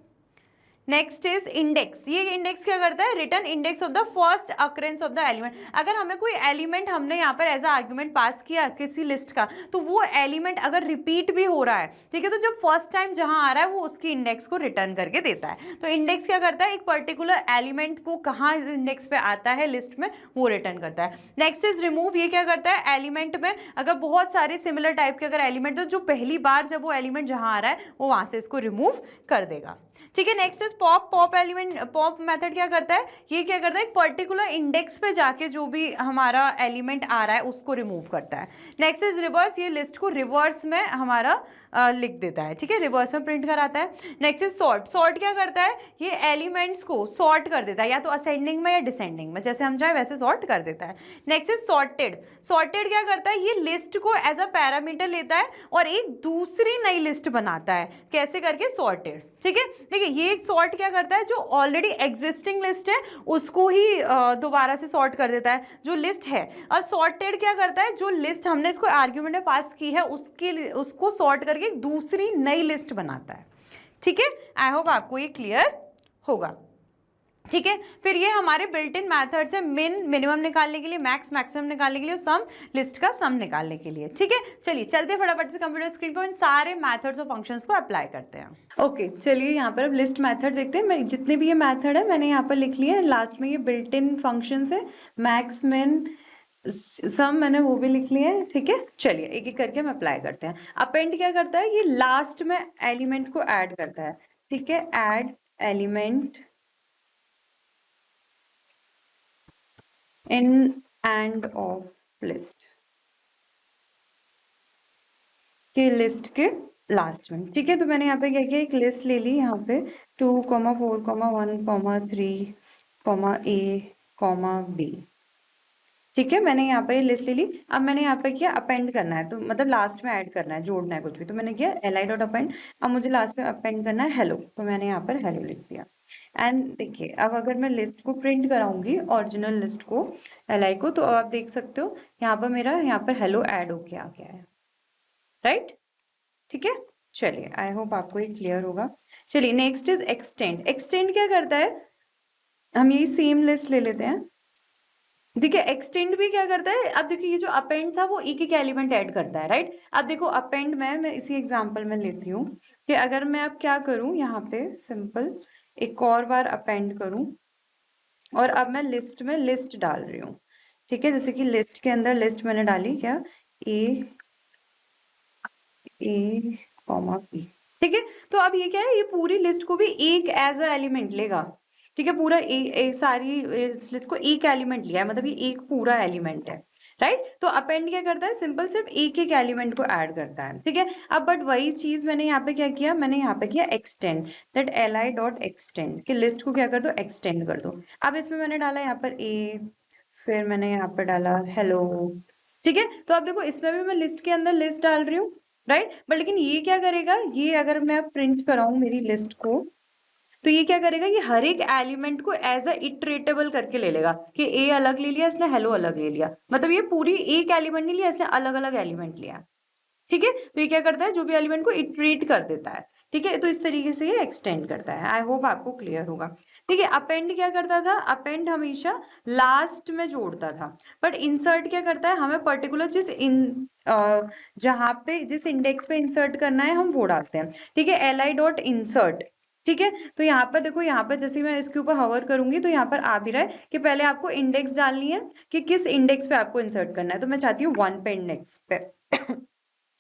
Next is index. ये इंडेक्स क्या करता है, return index of the first occurrence of the element. अगर हमें कोई एलिमेंट हमने यहाँ पर एज अ आर्ग्यूमेंट पास किया किसी लिस्ट का, तो वो एलिमेंट अगर रिपीट भी हो रहा है, ठीक है, तो जब फर्स्ट टाइम जहां आ रहा है वो उसकी इंडेक्स को रिटर्न करके देता है। तो इंडेक्स क्या करता है, एक पर्टिकुलर एलिमेंट को कहाँ इंडेक्स पे आता है लिस्ट में वो रिटर्न करता है। Next is remove. ये क्या करता है, एलिमेंट में अगर बहुत सारे सिमिलर टाइप के अगर एलिमेंट, तो जो पहली बार जब वो एलिमेंट जहां आ रहा है वो वहां से इसको रिमूव कर देगा। ठीक है, next is pop. Pop element, pop method क्या करता है, ये क्या करता है, एक पर्टिकुलर इंडेक्स पे जाके जो भी हमारा एलिमेंट आ रहा है उसको रिमूव करता है। Next is reverse. ये लिस्ट को रिवर्स में हमारा लिख देता है, ठीक है, रिवर्स में प्रिंट कराता है। Next is sort. सॉर्ट क्या करता है, ये एलिमेंट्स को सॉर्ट कर देता है, या तो असेंडिंग में या डिसेंडिंग में, जैसे हम चाहे वैसे सॉर्ट कर देता है। Next is sorted. सॉर्टेड क्या करता है, ये लिस्ट को एज अ पैरामीटर लेता है और एक दूसरी नई लिस्ट बनाता है, कैसे करके, सॉर्टेड। ठीक है, देखिए ये सॉर्ट क्या करता है, जो ऑलरेडी एग्जिस्टिंग लिस्ट है उसको ही दोबारा से सॉर्ट कर देता है जो लिस्ट है। और सॉर्टेड क्या करता है, जो लिस्ट हमने इसको आर्ग्यूमेंट में पास की है उसको सॉर्ट करके एक दूसरी नई लिस्ट बनाता है। ठीक है, आई होप आपको ये क्लियर होगा। ठीक है, फिर ये हमारे बिल्ट इन मैथड्स है, मिनिमम निकालने के लिए, मैक्सिमम निकालने के लिए, सम लिस्ट का सम निकालने के लिए। ठीक है, चलिए चलते फटाफट से कंप्यूटर स्क्रीन पर इन सारे मैथड्स और फंक्शंस को अप्लाई करते हैं। ओके, चलिए यहाँ पर अब लिस्ट मैथड देखते हैं। मैं जितने भी ये मैथड है मैंने यहाँ पर लिख लिया है, लास्ट में ये बिल्ट इन फंक्शंस है, मैक्स मिन सम मैंने वो भी लिख लिया है। ठीक है, चलिए एक एक करके हम अप्लाई करते हैं। अपेंड क्या करता है, ये लास्ट में एलिमेंट को ऐड करता है। ठीक है, add element in end of list के लिस्ट के लास्ट में। ठीक है, तो मैंने यहाँ पे क्या किया, एक लिस्ट ले ली यहाँ पे 2, 4, 1, 3, A, B। ठीक है, मैंने यहाँ पर ये लिस्ट ले ली। अब मैंने यहाँ पे किया अपेंड करना है, तो मतलब लास्ट में ऐड करना है, जोड़ना है कुछ भी, तो मैंने किया li डॉट अपेंड। अब मुझे लास्ट में अपेंड करना है हेलो, तो मैंने यहाँ पर हेलो लिख दिया। एंड देखिए, अब अगर मैं लिस्ट को प्रिंट कराऊंगी, ओरिजिनल लिस्ट को, li को, तो आप देख सकते हो यहाँ पर मेरा यहाँ पर हेलो ऐड होके आ गया है, राइट। ठीक है, चलिए, आई होप आपको ये क्लियर होगा। चलिए, नेक्स्ट इज एक्सटेंड। एक्सटेंड क्या करता है, हम यही सेम लिस्ट ले लेते हैं। देखिए, एक्सटेंड भी क्या करता है, अब देखिए ये जो अपेंड था वो एक एक एलिमेंट ऐड करता है, राइट। अब देखो अपेंड में मैं इसी एग्जांपल में लेती हूँ कि अगर मैं अब क्या करूँ, यहाँ पे सिंपल एक और बार अपेंड करूँ, और अब मैं लिस्ट में लिस्ट डाल रही हूँ। ठीक है, जैसे कि लिस्ट के अंदर लिस्ट मैंने डाली क्या, A, B। ठीक है, तो अब ये क्या है, ये पूरी लिस्ट को भी एक एज अ एलिमेंट लेगा। ठीक है, पूरा सारी इस लिस्ट को एक एलिमेंट लिया है, मतलब ये एक पूरा एलिमेंट है, राइट। तो अपेंड क्या करता है, सिंपल सिर्फ एक एक एलिमेंट को ऐड करता है। ठीक है, अब बट वही चीज मैंने यहाँ पे क्या किया, मैंने यहाँ पे किया extend, that li dot extend, कि लिस्ट को क्या कर दो, एक्सटेंड कर दो। अब इसमें मैंने डाला यहाँ पर A, फिर मैंने यहाँ पर डाला हेलो। ठीक है, तो अब देखो इसमें भी मैं लिस्ट के अंदर लिस्ट डाल रही हूँ, राइट। बट लेकिन ये क्या करेगा, ये अगर मैं प्रिंट कराऊं मेरी लिस्ट को, तो ये क्या करेगा, ये हर एक एलिमेंट को एज अ इटरेटेबल करके ले लेगा, कि ए अलग ले लिया इसने, हेलो अलग ले लिया, मतलब ये पूरी एक एलिमेंट नहीं लिया इसने, अलग अलग एलिमेंट लिया। ठीक है, तो ये क्या करता है, जो भी एलिमेंट को इटरेट कर देता है। ठीक है, तो इस तरीके से ये एक्सटेंड करता है। आई होप आपको क्लियर होगा। ठीक है, अपेंड क्या करता था, अपेंड हमेशा लास्ट में जोड़ता था, बट इंसर्ट क्या करता है, हमें पर्टिकुलर चीज जहां पे जिस इंडेक्स पे इंसर्ट करना है हम वो डालते हैं। ठीक है, li डॉट इंसर्ट। ठीक है, तो यहाँ पर देखो, यहाँ पर जैसे मैं इसके ऊपर हवर करूंगी तो यहाँ पर आ भी रहा है कि पहले आपको इंडेक्स डालनी है कि किस इंडेक्स पे आपको इंसर्ट करना है, तो मैं चाहती हूँ 1 पे इंडेक्स पे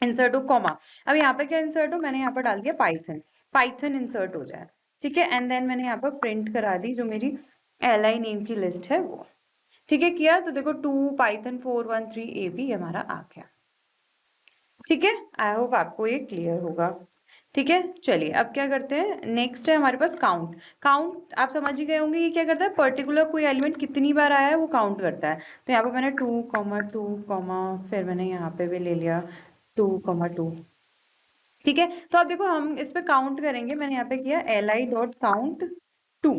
इंसर्ट हो, कॉमा। अब यहाँ पे क्या इंसर्ट हो, मैंने यहाँ पर डाल दिया पाइथन, पाइथन इंसर्ट हो जाए। ठीक है, एंड देन मैंने यहाँ पर प्रिंट करा दी जो मेरी li नेम की लिस्ट है वो। ठीक है, किया तो देखो 2 पाइथन 413 AB हमारा आ गया। ठीक है, आई होप आपको ये क्लियर होगा। ठीक है, चलिए अब क्या करते हैं, नेक्स्ट है हमारे पास काउंट। काउंट आप समझ ही गए होंगे, ये क्या करता है, पर्टिकुलर कोई एलिमेंट कितनी बार आया है वो काउंट करता है। तो यहाँ पे मैंने 2, 2, फिर मैंने यहाँ पे भी ले लिया 2, 2। ठीक है, तो अब देखो हम इस पे काउंट करेंगे, मैंने यहाँ पे किया li डॉट काउंट 2,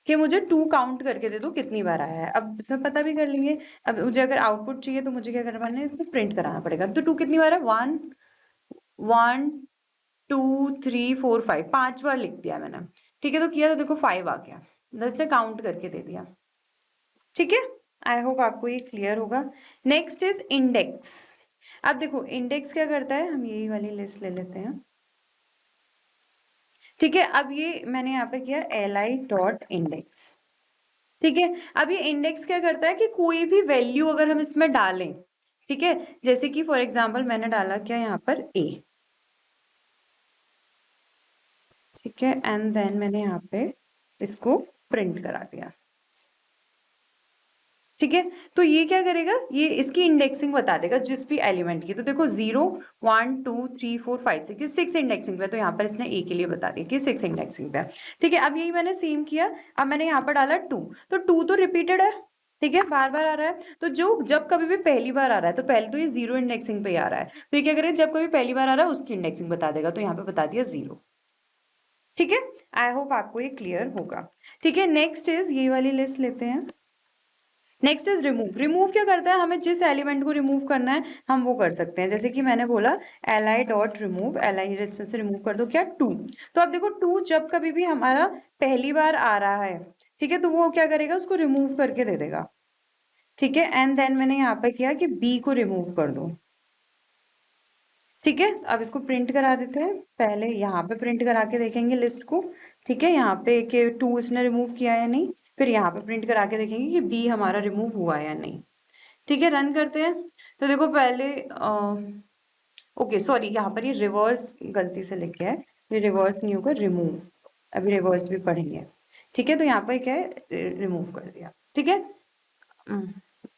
कि मुझे 2 काउंट करके दे दो कितनी बार आया है। अब इसमें पता भी कर लेंगे। अब मुझे अगर आउटपुट चाहिए तो मुझे क्या करना है, इसको प्रिंट कराना पड़ेगा। तो 2 कितनी बार है, 1, 1, 2, 3, 4, 5, 5 बार लिख दिया मैंने। ठीक है, तो किया तो देखो 5 आ गया, 10 ने काउंट करके दे दिया। ठीक है, आई होप आपको ये क्लियर होगा। Next is index. अब देखो इंडेक्स क्या करता है, हम यही वाली लिस्ट ले लेते हैं। ठीक है, अब ये मैंने यहाँ पे किया li डॉट इंडेक्स। ठीक है, अब ये इंडेक्स क्या करता है कि कोई भी वैल्यू अगर हम इसमें डालें, ठीक है, जैसे कि फॉर एग्जांपल मैंने डाला क्या यहाँ पर a। ठीक है, एंड देन मैंने यहाँ पे इसको प्रिंट करा दिया। ठीक है, तो ये क्या करेगा, ये इसकी इंडेक्सिंग बता देगा जिस भी एलिमेंट की। तो देखो 0, 1, 2, 3, 4, 5, 6, 6 इंडेक्सिंग पे, तो यहाँ पर इसने ए के लिए बता दिया कि 6 इंडेक्सिंग पे। ठीक है, अब यही मैंने सेम किया, अब मैंने यहाँ पर डाला 2, तो 2 तो रिपीटेड है। ठीक है, बार बार आ रहा है, तो जो जब कभी भी पहली बार आ रहा है तो पहले तो ये 0 इंडेक्सिंग पे ही आ रहा है, तो ये क्या करेगा, जब कभी पहली बार आ रहा है उसकी इंडेक्सिंग बता देगा, तो यहाँ पे बता दिया 0। ठीक है, आई होप आपको ये क्लियर होगा। ठीक है, नेक्स्ट इज ये वाली लिस्ट लेते हैं। Next is remove. रिमूव क्या करता है, हमें जिस एलिमेंट को रिमूव करना है हम वो कर सकते हैं। जैसे कि मैंने बोला li डॉट रिमूव, li इसमें से रिमूव कर दो क्या 2। तो अब देखो 2 जब कभी भी हमारा पहली बार आ रहा है, ठीक है, तो वो क्या करेगा, उसको रिमूव करके दे देगा। ठीक है, एंड देन मैंने यहाँ पे किया कि b को रिमूव कर दो। ठीक है, अब इसको प्रिंट करा देते हैं, पहले यहाँ पे प्रिंट करा के देखेंगे लिस्ट को। ठीक है, यहाँ पे कि 2 इसने रिमूव किया या नहीं, फिर यहाँ पे प्रिंट करा के देखेंगे कि b हमारा रिमूव हुआ या नहीं। ठीक है, रन करते हैं, तो देखो पहले ओके सॉरी, यहाँ पर ये रिवर्स गलती से लिख गया है, ये रिवर्स नहीं होगा, रिमूव। अभी रिवर्स भी पढ़ेंगे। ठीक है, तो यहाँ पर क्या है, रिमूव कर दिया। ठीक है,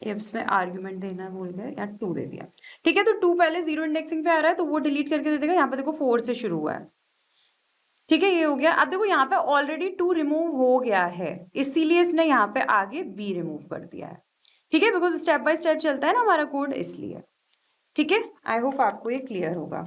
इसमें आर्ग्यूमेंट देना भूल गए, या 2 दे दिया। ठीक है, तो 2 पहले 0 इंडेक्सिंग पे आ रहा है तो वो डिलीट करके दे देगा। यहाँ पे देखो 4 से शुरू हुआ है। ठीक है, ये हो गया। अब देखो यहाँ पे ऑलरेडी 2 रिमूव हो गया है, इसीलिए इसने यहाँ पे आगे b रिमूव कर दिया है। ठीक है, बिकॉज स्टेप बाय स्टेप चलता है ना हमारा कोड, इसलिए। ठीक है, आई होप आपको ये क्लियर होगा।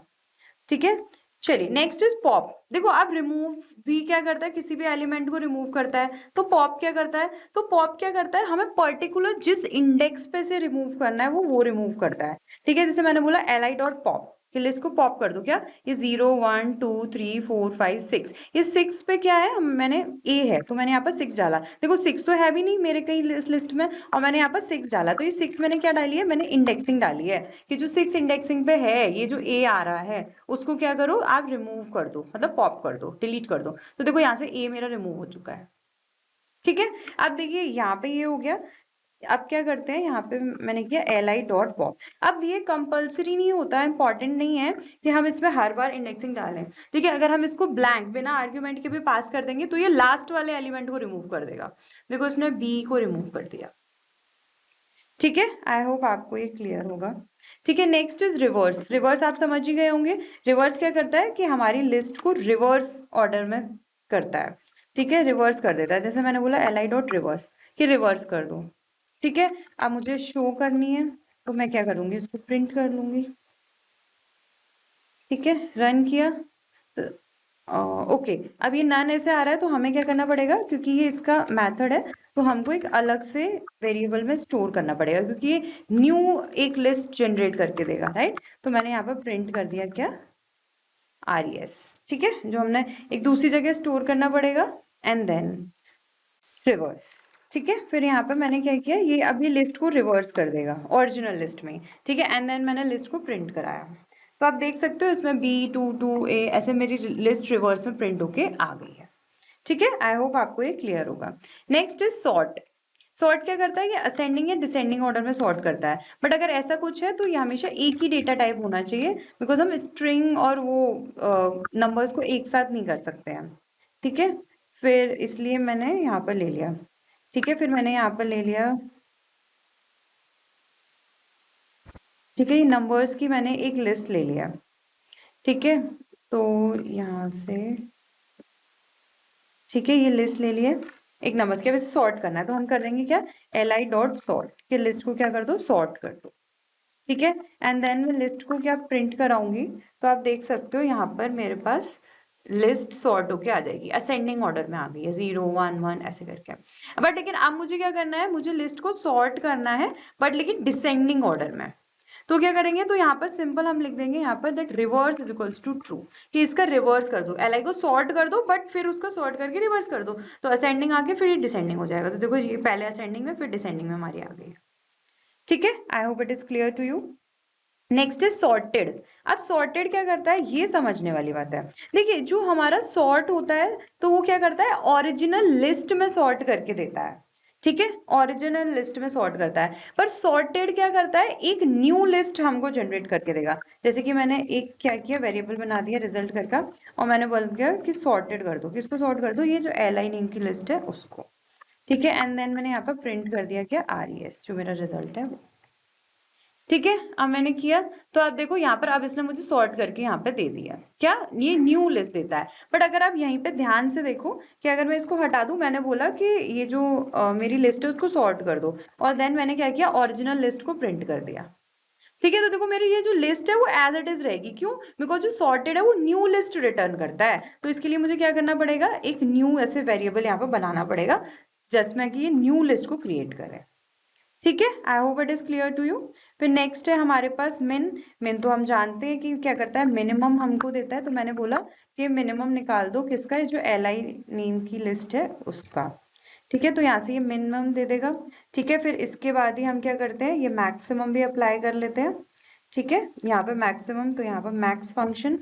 ठीक है, चलिए नेक्स्ट इज पॉप। देखो अब रिमूव भी क्या करता है, किसी भी एलिमेंट को रिमूव करता है। तो पॉप क्या करता है, तो पॉप क्या करता है, हमें पर्टिकुलर जिस इंडेक्स पे से रिमूव करना है वो रिमूव करता है। ठीक है, जैसे मैंने बोला li डॉट पॉप, कि लिस्ट को पॉप कर दो। क्या ये 0 1 2 3 4 5 6, ये 6 पे क्या है, मैंने a है तो मैंने यहाँ पर 6 डाला। देखो 6 तो है भी नहीं मेरे कहीं इस लिस्ट में, और मैंने यहाँ पर 6 डाला। तो ये 6 मैंने क्या डाली है, मैंने इंडेक्सिंग डाली है कि जो 6 इंडेक्सिंग पे है, ये जो a आ रहा है उसको क्या करो आप रिमूव कर दो, मतलब पॉप कर दो, डिलीट कर दो। तो देखो यहाँ से a मेरा रिमूव हो चुका है। ठीक है, अब देखिए यहाँ पे ये हो गया। अब क्या करते हैं, यहाँ पे मैंने किया li डॉट पॉप। अब ये कंपलसरी नहीं होता है, इंपॉर्टेंट नहीं है कि हम इसमें हर बार इंडेक्सिंग डालें। ठीक है, अगर हम इसको ब्लैंक बिना आर्ग्यूमेंट के भी पास कर देंगे तो ये लास्ट वाले एलिमेंट को रिमूव कर देगा। देखो इसने b को रिमूव कर दिया। ठीक है, आई होप आपको ये क्लियर होगा। ठीक है, नेक्स्ट इज रिवर्स। रिवर्स आप समझ ही गए होंगे। रिवर्स क्या करता है कि हमारी लिस्ट को रिवर्स ऑर्डर में करता है। ठीक है, रिवर्स कर देता है। जैसे मैंने बोला li डॉट रिवर्स, कि रिवर्स कर दो। ठीक है, अब मुझे शो करनी है तो मैं क्या करूंगी, इसको प्रिंट कर लूंगी। ठीक है, रन किया तो ओके, अब ये नन ऐसे आ रहा है तो हमें क्या करना पड़ेगा, क्योंकि ये इसका मेथड है तो हमको एक अलग से वेरिएबल में स्टोर करना पड़ेगा, क्योंकि ये न्यू एक लिस्ट जनरेट करके देगा, राइट। तो मैंने यहाँ पर प्रिंट कर दिया क्या, res। ठीक है, जो हमने एक दूसरी जगह स्टोर करना पड़ेगा, एंड देन रिवर्स। ठीक है, फिर यहाँ पे मैंने क्या किया, ये अब ये लिस्ट को रिवर्स कर देगा ओरिजिनल लिस्ट में। ठीक है, एंड देन मैंने लिस्ट को प्रिंट कराया। तो आप देख सकते हो इसमें B2 2 A ऐसे मेरी लिस्ट रिवर्स में प्रिंट होके आ गई है। ठीक है, आई होप आपको ये क्लियर होगा। Next is sort. सॉर्ट क्या करता है, ये असेंडिंग या डिसेंडिंग ऑर्डर में सॉर्ट करता है। बट अगर ऐसा कुछ है तो ये हमेशा एक ही डेटा टाइप होना चाहिए, बिकॉज हम स्ट्रिंग और वो नंबर्स को एक साथ नहीं कर सकते हैं। ठीक है, फिर इसलिए मैंने यहाँ पर ले लिया। ठीक है, फिर मैंने यहाँ पर ले लिया। ठीक है, नंबर्स की मैंने एक लिस्ट ले लिया। ठीक है, तो यहाँ से ठीक है, ये लिस्ट ले लिए एक नंबर्स की। अब इसे सॉर्ट करना है तो हम कर देंगे क्या, li डॉट सॉर्ट, कि लिस्ट को क्या कर दो, सॉर्ट कर दो। ठीक है, एंड देन मैं लिस्ट को क्या प्रिंट कराऊंगी, तो आप देख सकते हो यहाँ पर मेरे पास लिस्ट सॉर्ट होके आ जाएगी, असेंडिंग ऑर्डर में आ गई है, 0 1 1 ऐसे करके। बट लेकिन अब मुझे क्या करना है, मुझे लिस्ट को सॉर्ट करना है, बट लेकिन डिसेंडिंग ऑर्डर में। तो क्या करेंगे, तो यहाँ पर सिंपल हम लिख देंगे यहाँ पर that reverse is equals to true, कि इसका रिवर्स कर दो, li को सॉर्ट कर दो बट फिर उसका सॉर्ट करके रिवर्स कर दो। तो असेंडिंग आके फिर डिसेंडिंग हो जाएगा। तो देखो ये पहले असेंडिंग में फिर डिसेंडिंग में हमारी आ गई है। ठीक है, I hope it is clear to you. Next is sorted. अब सॉर्टेड क्या करता है, ये समझने वाली बात है। देखिए जो हमारा सॉर्ट होता है तो वो क्या करता है, ओरिजिनल लिस्ट में सॉर्ट करके देता है। ठीक है, ओरिजिनल लिस्ट में सॉर्ट करता है। पर सॉर्टेड क्या करता है, एक न्यू लिस्ट हमको जनरेट करके देगा। जैसे कि मैंने एक क्या किया, वेरिएबल बना दिया रिजल्ट करके, और मैंने बोल दिया कि सॉर्टेड कर दो, किसको सॉर्ट कर दो, ये जो li नेम की लिस्ट है उसको। ठीक है, एंड देन मैंने यहाँ पर प्रिंट कर दिया क्या, res, जो मेरा रिजल्ट है वो। ठीक है, अब मैंने किया तो आप देखो यहाँ पर अब इसने मुझे सॉर्ट करके यहाँ पे दे दिया, क्या ये न्यू लिस्ट देता है। बट अगर आप यहीं पे ध्यान से देखो कि अगर मैं इसको हटा दूं, मैंने बोला कि ये जो मेरी लिस्ट है उसको सॉर्ट कर दो, और देन मैंने क्या किया, ओरिजिनल लिस्ट को प्रिंट कर दिया। ठीक है, तो देखो मेरी ये जो लिस्ट है वो एज इट इज रहेगी। क्यों, बिकॉज जो सॉर्टेड है वो न्यू लिस्ट रिटर्न करता है। तो इसके लिए मुझे क्या करना पड़ेगा, एक न्यू ऐसे वेरिएबल यहाँ पर बनाना पड़ेगा जिसमें कि ये न्यू लिस्ट को क्रिएट करे। ठीक है, I hope it is clear to you. फिर नेक्स्ट है हमारे पास मिन। मिन तो हम जानते हैं कि क्या करता है, मिनिमम हमको देता है। तो मैंने बोला कि मिनिमम निकाल दो किसका, जो li नेम की लिस्ट है उसका। ठीक है, तो यहाँ से ये मिनिमम दे देगा। ठीक है, फिर इसके बाद ही हम क्या करते हैं, ये मैक्सिमम भी अप्लाई कर लेते हैं। ठीक है, यहाँ पे मैक्सिमम, तो यहाँ पर मैक्स फंक्शन।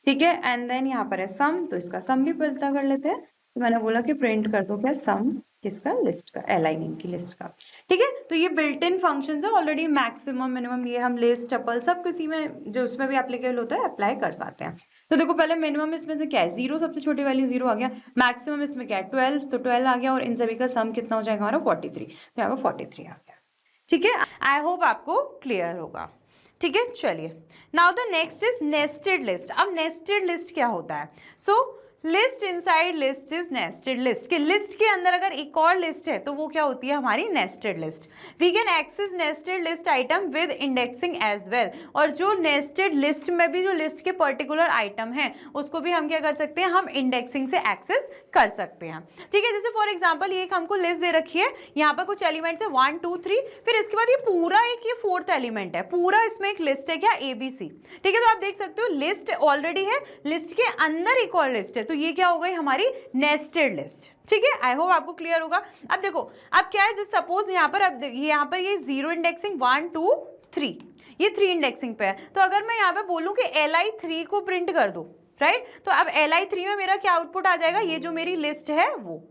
ठीक है, एंड देन यहाँ पर है सम, तो इसका सम भी पता कर लेते हैं। तो मैंने बोला कि प्रिंट कर दो क्या, सम। किसका, लिस्ट का, एलआई नेम की लिस्ट का। ठीक है, तो ये बिल्ट इन फंक्शंस है ऑलरेडी, मैक्सिमम मिनिमम ये हम लिस्ट टपल सब किसी में जो उसमें भी एप्लीकेबल होता है अप्लाई कर पाते हैं। तो देखो पहले मिनिमम इसमें से क्या है, 0 सबसे छोटी वैल्यू 0 आ गया, मैक्सिमम इसमें क्या है 12, तो 12 आ गया, और इन सभी का सम कितना हो जाएगा हमारा 43, तो यहाँ पर 43 आ गया। ठीक है, आई होप आपको क्लियर होगा। ठीक है, चलिए now the next is nested list. अब नेस्टेड लिस्ट क्या होता है, so list inside list is nested list, कि लिस्ट के अंदर अगर एक और लिस्ट है तो वो क्या होती है हमारी nested list. We can access nested list item with indexing as well, और जो नेस्टेड लिस्ट में भी जो लिस्ट के पर्टिकुलर आइटम हैं उसको भी हम क्या कर सकते हैं, हम इंडेक्सिंग से एक्सेस कर सकते हैं। ठीक है, जैसे फॉर एग्जाम्पल ये एक हमको लिस्ट दे रखी है, यहाँ पर कुछ एलिमेंट्स है 1 2 3, फिर इसके बाद ये पूरा एक ये 4th एलिमेंट है, पूरा इसमें एक लिस्ट है क्या, ABC। ठीक है, तो आप देख सकते हो लिस्ट ऑलरेडी है, लिस्ट के अंदर एक और लिस्ट है, तो ये क्या हो गई हमारी नेस्टेड लिस्ट। ठीक है, आई होप आपको क्लियर होगा। अब देखो अब क्या है, जैसे सपोज यहाँ पर अब यहाँ पर ये 0 इंडेक्सिंग 1 2 3, ये 3 इंडेक्सिंग पे है, तो अगर मैं यहाँ पे बोलूँ कि li3 को प्रिंट कर दो, राइट, तो अब li3 में मेरा क्या आउटपुट आ जाएगा, ये जो मेरी लिस्ट है वो।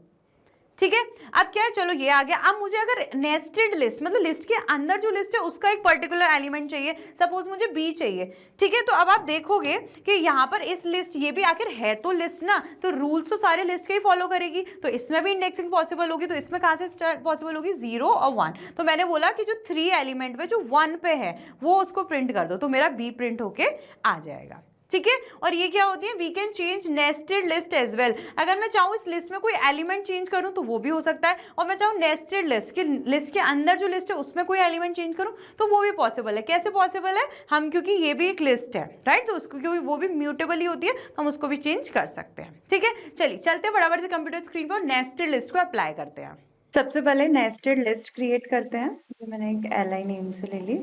ठीक है, अब क्या है, चलो ये आ गया। अब मुझे अगर नेस्टेड लिस्ट मतलब लिस्ट के अंदर जो लिस्ट है उसका एक पर्टिकुलर एलिमेंट चाहिए, सपोज मुझे बी चाहिए। ठीक है, तो अब आप देखोगे कि यहाँ पर इस लिस्ट, ये भी आखिर है तो लिस्ट ना, तो रूल्स तो सारे लिस्ट के ही फॉलो करेगी, तो इसमें भी इंडेक्सिंग पॉसिबल होगी, तो इसमें कहाँ से पॉसिबल होगी, 0 और 1। तो मैंने बोला कि जो 3 एलिमेंट पे जो 1 पे है वो उसको प्रिंट कर दो, तो मेरा बी प्रिंट होके आ जाएगा। ठीक है, और ये क्या होती है, we can change nested list as well. अगर मैं चाहूँ इस लिस्ट में कोई एलिमेंट चेंज करूँ तो वो भी हो सकता है, और मैं चाहूँ नेस्टेड लिस्ट कि लिस्ट के अंदर जो लिस्ट है उसमें कोई एलिमेंट चेंज करूँ तो वो भी पॉसिबल है। कैसे पॉसिबल है, हम क्योंकि ये भी एक लिस्ट है, राइट, तो उसको क्योंकि वो भी म्यूटेबल ही होती है तो हम उसको भी चेंज कर सकते हैं। ठीक है, चलिए चलते हैं बराबर से कंप्यूटर स्क्रीन पर, नेस्टेड लिस्ट को अप्लाई करते हैं। सबसे पहले नेस्टेड लिस्ट क्रिएट करते हैं, तो मैंने एक एलआई नेम से ले ली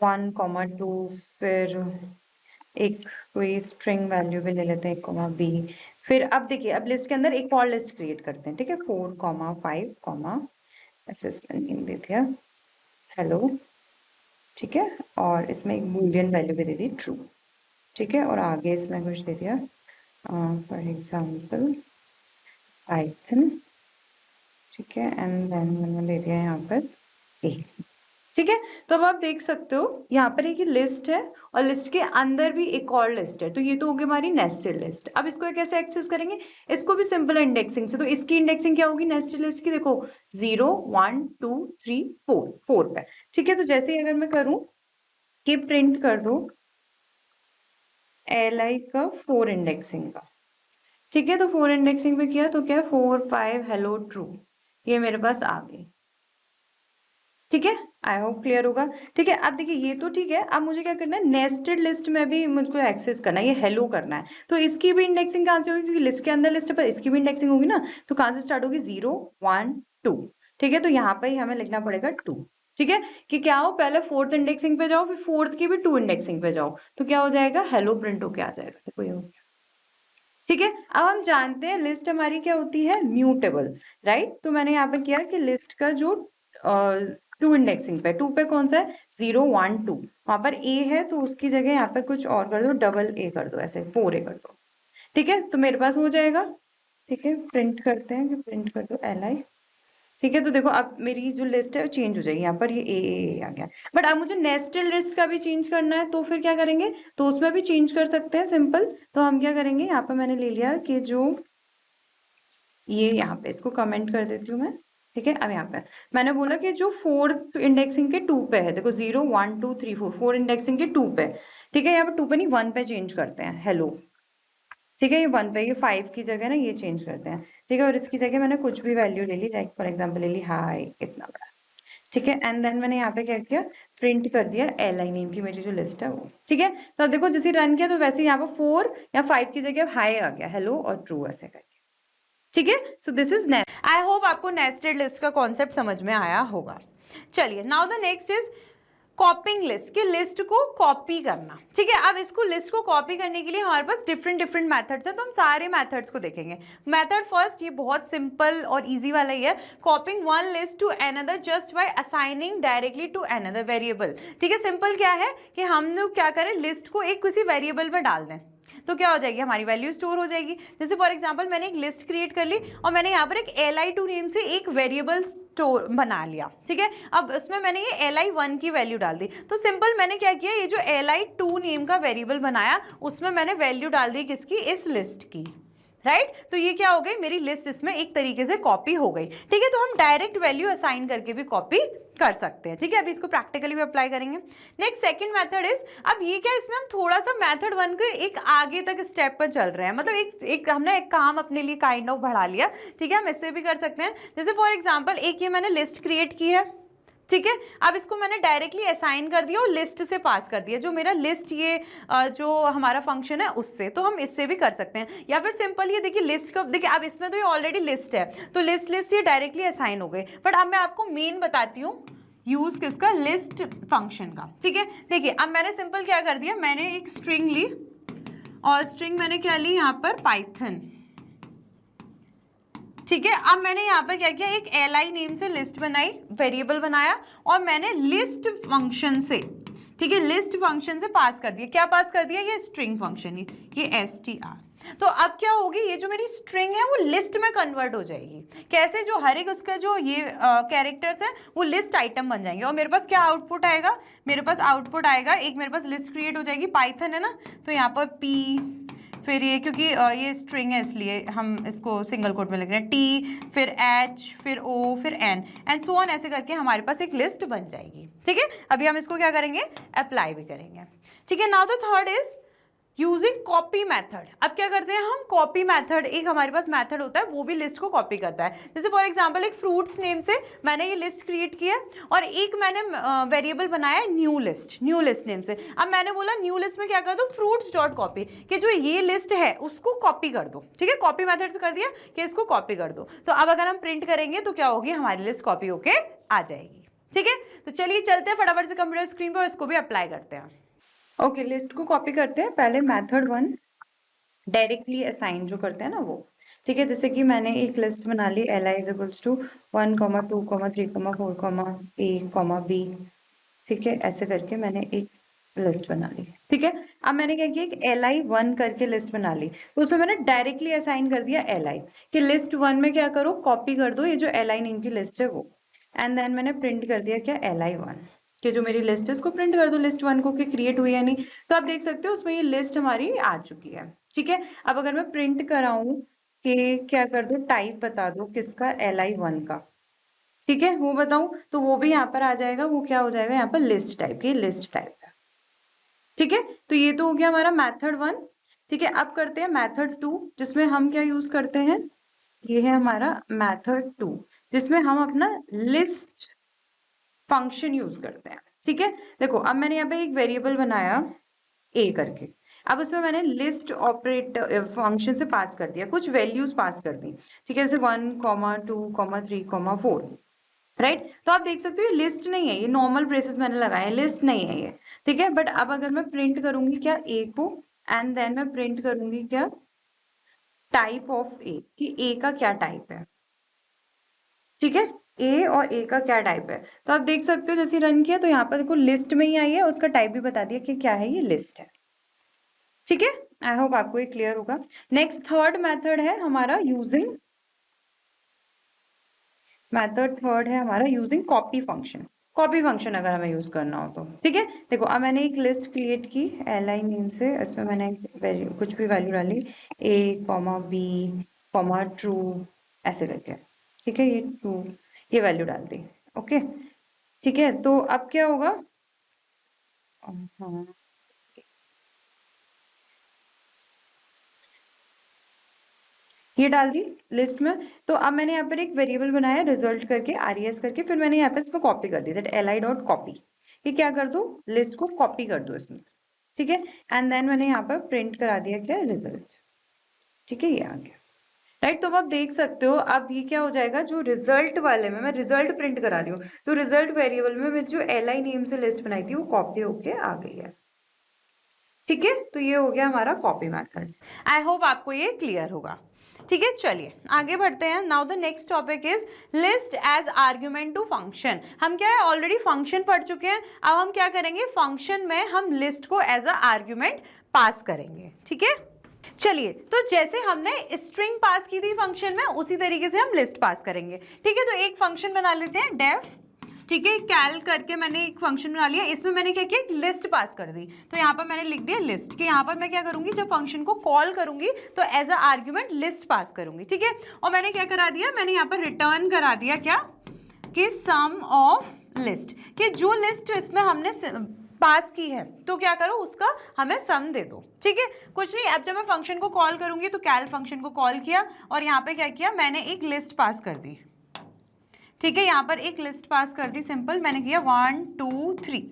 1, 2, फिर एक कोई स्ट्रिंग वैल्यू भी ले लेते हैं 1, b। फिर अब देखिए, अब लिस्ट के अंदर एक और लिस्ट क्रिएट करते हैं। ठीक है, 4, 5, ऐसे नेम दे दिया हेलो। ठीक है, और इसमें एक बूलियन वैल्यू भी दे दी ट्रू। ठीक है, और आगे इसमें कुछ दे दिया फॉर एग्जाम्पल पाइथन। ठीक है, एंड देन मैंने दे दिया यहाँ पर ए। ठीक है, तो अब आप देख सकते हो यहाँ पर एक लिस्ट है और लिस्ट के अंदर भी एक और लिस्ट है, तो ये तो हो गई हमारी नेस्टेड लिस्ट। अब इसको कैसे एक्सेस करेंगे, इसको भी सिंपल इंडेक्सिंग से। तो इसकी इंडेक्सिंग क्या होगी नेस्टेड लिस्ट की, देखो 0 1 2 3 4 पे। ठीक है, तो जैसे ही अगर मैं करूं कि प्रिंट कर दो li का 4 इंडेक्सिंग का। ठीक है, तो 4 इंडेक्सिंग पे किया तो क्या 4 5 हेलो ट्रू, ये मेरे पास आ गई। ठीक है, आई होप क्लियर होगा। ठीक है, अब देखिए ये तो ठीक है, अब मुझे क्या करना है, नेस्टेड लिस्ट में भी मुझको एक्सेस करना है, ये हेलो करना है, तो इसकी भी इंडेक्सिंग कहाँ से होगी, क्योंकि लिस्ट के अंदर लिस्ट है पर इसकी भी इंडेक्सिंग होगी ना, तो कहाँ से स्टार्ट होगी 0 1 2। ठीक है, तो यहाँ पे ही हमें लिखना पड़ेगा 2। ठीक है, कि क्या हो, पहले 4th इंडेक्सिंग पे जाओ, फिर 4th की भी 2 इंडेक्सिंग पे जाओ, तो क्या हो जाएगा, हेलो प्रिंट होके आ जाएगा। देखो ये हो गया। ठीक है, अब हम जानते हैं लिस्ट हमारी क्या होती है, म्यूटेबल, राइट। तो मैंने यहाँ पे किया कि लिस्ट का जो 2 इंडेक्सिंग पे, 2 पे कौन सा है 0 1 2, वहां पर a है तो उसकी जगह यहाँ पर कुछ और कर दो, डबल a कर दो, ऐसे 4a कर दो। ठीक है, तो मेरे पास हो जाएगा। ठीक है, प्रिंट करते हैं कि प्रिंट कर दो li। ठीक है, तो देखो अब मेरी जो लिस्ट है वो चेंज हो जाएगी, यहाँ पर ये ए आ गया। बट अब मुझे नेस्टेड लिस्ट का भी चेंज करना है, तो फिर क्या करेंगे, तो उसमें भी चेंज कर सकते हैं सिंपल। तो हम क्या करेंगे, यहाँ पर मैंने ले लिया कि जो ये यहाँ पे इसको कमेंट कर देती हूँ मैं। ठीक है, अब यहाँ पे मैंने बोला कि जो 4th इंडेक्सिंग के 2 पे है, देखो 0 1 2 3 4 इंडेक्सिंग के 2 पे। ठीक है, यहाँ पे 2 पे नहीं 1 पे चेंज करते हैं हेलो। ठीक है, ये 1 पे, ये 5 की जगह ना ये चेंज करते हैं। ठीक है, और इसकी जगह मैंने कुछ भी वैल्यू ले ली, लाइक फॉर एग्जाम्पल ले ली हाई, इतना बड़ा। ठीक है, एंड देन मैंने यहाँ पे क्या किया, प्रिंट कर दिया li नेम की मेरी जो लिस्ट है वो। ठीक है, तो अब देखो जैसे रन किया तो वैसे यहाँ पर 4 या 5 की जगह हाई आ गया, हेलो और ट्रू ऐसे करके। ठीक है, so this is nest. I hope आपको नेस्टेड लिस्ट का कॉन्सेप्ट समझ में आया होगा। चलिए now the next is copying list, की लिस्ट को कॉपी करना। ठीक है, अब इसको लिस्ट को कॉपी करने के लिए हमारे पास डिफरेंट मेथड्स हैं, तो हम सारे मेथड्स को देखेंगे। मेथड फर्स्ट, ये बहुत सिंपल और इजी वाला ही है, copying one list to another just by assigning directly to another variable. ठीक है, सिंपल क्या है कि हम लोग क्या करें, लिस्ट को एक किसी वेरिएबल में डाल दें। तो क्या हो जाएगी, हमारी वैल्यू स्टोर हो जाएगी। जैसे फॉर एग्जांपल मैंने एक लिस्ट क्रिएट कर ली और मैंने यहाँ पर एक li2 नेम से एक वेरिएबल स्टोर बना लिया, ठीक है। अब उसमें मैंने ये li1 की वैल्यू डाल दी। तो सिंपल मैंने क्या किया, ये जो li2 नेम का वेरिएबल बनाया उसमें मैंने वैल्यू डाल दी किसकी, इस लिस्ट की, राइट। तो ये क्या हो गई, मेरी लिस्ट इसमें एक तरीके से कॉपी हो गई, ठीक है। तो हम डायरेक्ट वैल्यू असाइन करके भी कॉपी कर सकते हैं, ठीक है। अभी इसको प्रैक्टिकली भी अप्लाई करेंगे। नेक्स्ट सेकंड मेथड इज, अब ये क्या, इसमें हम थोड़ा सा मेथड 1 के एक आगे तक स्टेप पर चल रहे हैं, मतलब एक हमने एक काम अपने लिए काइंड ऑफ बढ़ा लिया, ठीक है। हम इससे भी कर सकते हैं। जैसे फॉर एग्जाम्पल एक ये मैंने लिस्ट क्रिएट की है, ठीक है। अब इसको मैंने डायरेक्टली असाइन कर दिया और लिस्ट से पास कर दिया, जो मेरा लिस्ट ये जो हमारा फंक्शन है उससे। तो हम इससे भी कर सकते हैं, या फिर सिंपल ये देखिए लिस्ट का, देखिए अब इसमें तो ये ऑलरेडी लिस्ट है, तो लिस्ट ये डायरेक्टली असाइन हो गए। बट अब मैं आपको मेन बताती हूँ यूज किसका, लिस्ट फंक्शन का, ठीक है। देखिए अब मैंने सिंपल क्या कर दिया, मैंने एक स्ट्रिंग ली और स्ट्रिंग मैंने क्या ली यहाँ पर, पाइथन, ठीक है। अब मैंने यहाँ पर क्या किया, एक li नेम से लिस्ट बनाई, वेरिएबल बनाया और मैंने लिस्ट फंक्शन से, ठीक है, लिस्ट फंक्शन से पास कर दिया। क्या पास कर दिया, ये स्ट्रिंग फंक्शन, ये str। तो अब क्या होगी, ये जो मेरी स्ट्रिंग है वो लिस्ट में कन्वर्ट हो जाएगी। कैसे, जो हर एक उसका जो ये कैरेक्टर्स है वो लिस्ट आइटम बन जाएंगे और मेरे पास क्या आउटपुट आएगा, मेरे पास आउटपुट आएगा, एक मेरे पास लिस्ट क्रिएट हो जाएगी, पाइथन है ना, तो यहाँ पर p, फिर ये क्योंकि ये स्ट्रिंग है इसलिए हम इसको सिंगल कोट में लिख रहे हैं, टी, फिर एच, फिर ओ, फिर एन एंड सो ऑन, ऐसे करके हमारे पास एक लिस्ट बन जाएगी, ठीक है। अभी हम इसको क्या करेंगे, अप्लाई भी करेंगे, ठीक है। Now the third is using copy method. अब क्या करते हैं हम, कॉपी मेथड, एक हमारे पास मेथड होता है वो भी लिस्ट को कॉपी करता है। जैसे फॉर एग्जांपल एक फ्रूट्स नेम से मैंने ये लिस्ट क्रिएट किया और एक मैंने वेरिएबल बनाया न्यू लिस्ट नेम से। अब मैंने बोला न्यू लिस्ट में क्या कर दो, फ्रूट्स डॉट कॉपी, कि जो ये लिस्ट है उसको कॉपी कर दो, ठीक है। कॉपी मेथड से कर दिया कि इसको कॉपी कर दो। तो अब अगर हम प्रिंट करेंगे तो क्या होगी, हमारी लिस्ट कॉपी होके आ जाएगी, ठीक है। तो चलिए चलते हैं फटाफट से कंप्यूटर स्क्रीन पर, इसको भी अप्लाई करते हैं। ओके, लिस्ट को कॉपी करते हैं। पहले मेथड 1 डायरेक्टली असाइन जो करते हैं ना वो, ठीक है। जैसे कि मैंने एक लिस्ट बना ली, li is equals to 1, 2, 3, 4, a, b, ठीक है। ऐसे करके मैंने एक लिस्ट बना ली, ठीक है। अब मैंने क्या किया, एक li1 करके लिस्ट बना ली, तो उसमें मैंने डायरेक्टली असाइन कर दिया li, कि लिस्ट 1 में क्या करो, कॉपी कर दो ये जो li नेम की लिस्ट है वो, एंड देन मैंने प्रिंट कर दिया क्या, li1, कि जो मेरी लिस्ट है उसको प्रिंट कर दो, लिस्ट 1 को, कि क्रिएट हुई है नहीं। तो आप देख सकते हो उसमें ये लिस्ट हमारी आ चुकी है, ठीक है। अब अगर मैं प्रिंट कराऊं कि क्या कर दो, टाइप बता दो किसका, li1 का, ठीक है, वो बताऊं तो वो भी यहाँ पर आ जाएगा, वो क्या हो जाएगा यहाँ पर, लिस्ट टाइप, की लिस्ट टाइप है, ठीक है। तो ये तो हो गया हमारा मेथड 1, ठीक है। अब करते हैं मेथड 2, जिसमें हम क्या यूज करते हैं, ये है हमारा मेथड 2, जिसमें हम अपना लिस्ट फंक्शन यूज करते हैं, ठीक है। देखो अब मैंने यहाँ पे एक वेरिएबल बनाया a करके, अब उसमें मैंने लिस्ट ऑपरेट फंक्शन से पास कर दिया, कुछ वैल्यूज पास कर दी, ठीक है, जैसे 1, 2, 3, 4, राइट। तो आप देख सकते हो ये लिस्ट नहीं है, ये नॉर्मल ब्रेसेस मैंने लगाए हैं, लिस्ट नहीं है ये, ठीक है। बट अब अगर मैं प्रिंट करूंगी क्या, a को, एंड देन मैं प्रिंट करूंगी क्या, टाइप ऑफ a, कि a का क्या टाइप है, ठीक है, ए और ए का क्या टाइप है। तो आप देख सकते हो जैसे रन किया तो यहाँ पर देखो लिस्ट में ही आई है, उसका टाइप भी बता दिया कि क्या है, ये लिस्ट है, ठीक है। आई होप आपको ये क्लियर होगा। नेक्स्ट थर्ड मेथड है हमारा यूजिंग, मेथड थर्ड है हमारा using copy function. Copy function अगर हमें यूज करना हो तो, ठीक है। देखो अब मैंने एक लिस्ट क्रिएट की li नेम से, इसमें मैंने कुछ भी वैल्यू डाली, a, b, ट्रू, ऐसे करके, ठीक है, ये ट्रू, ये वैल्यू डाल दी, ओके, ठीक है। तो अब क्या होगा, हाँ, ये डाल दी लिस्ट में। तो अब मैंने यहाँ पर एक वेरिएबल बनाया रिजल्ट करके, res करके, फिर मैंने यहाँ पे इसको कॉपी कर दी, दैट li डॉट कॉपी, ये क्या कर दो, लिस्ट को कॉपी कर दो इसमें, ठीक है। एंड देन मैंने यहाँ पर प्रिंट करा दिया क्या, रिजल्ट, ठीक है, ये आ गया, राइट। तो अब आप देख सकते हो अब ये क्या हो जाएगा, जो रिजल्ट वाले में मैं रिजल्ट प्रिंट करा रही हूँ, तो रिजल्ट वेरिएबल में मैं जो li नेम से लिस्ट बनाई थी वो कॉपी होके आ गई है, ठीक है। तो ये हो गया हमारा कॉपी मेथड। आई होप आपको ये क्लियर होगा। ठीक है, चलिए आगे बढ़ते हैं। Now the next topic is list as argument to function. हम क्या है, ऑलरेडी फंक्शन पढ़ चुके हैं, अब हम क्या करेंगे, फंक्शन में हम लिस्ट को एज अ आर्ग्यूमेंट पास करेंगे। ठीक है, चलिए, तो जैसे हमने स्ट्रिंग पास की थी फंक्शन में, उसी तरीके से हम लिस्ट पास करेंगे। ठीक है, तो एक फंक्शन बना लेते हैं डेफ। ठीक है, कैल करके मैंने एक फंक्शन बना लिया, इसमें मैंने क्या किया, एक लिस्ट पास कर दी। तो यहाँ पर मैंने लिख दिया लिस्ट, कि यहाँ पर मैं क्या करूंगी, जब फंक्शन को कॉल करूंगी तो एज अ आर्ग्यूमेंट लिस्ट पास करूंगी। ठीक है, और मैंने क्या करा दिया, मैंने यहाँ पर रिटर्न करा दिया क्या, कि सम ऑफ लिस्ट, कि जो लिस्ट इसमें हमने पास की है तो क्या करो, उसका हमें सम दे दो। ठीक है, कुछ नहीं, अब जब मैं फंक्शन को कॉल करूंगी तो कैल फंक्शन को कॉल किया और यहाँ पे क्या किया, मैंने एक लिस्ट पास कर दी। ठीक है, यहाँ पर एक लिस्ट पास कर दी, सिंपल, मैंने किया 1 2 3।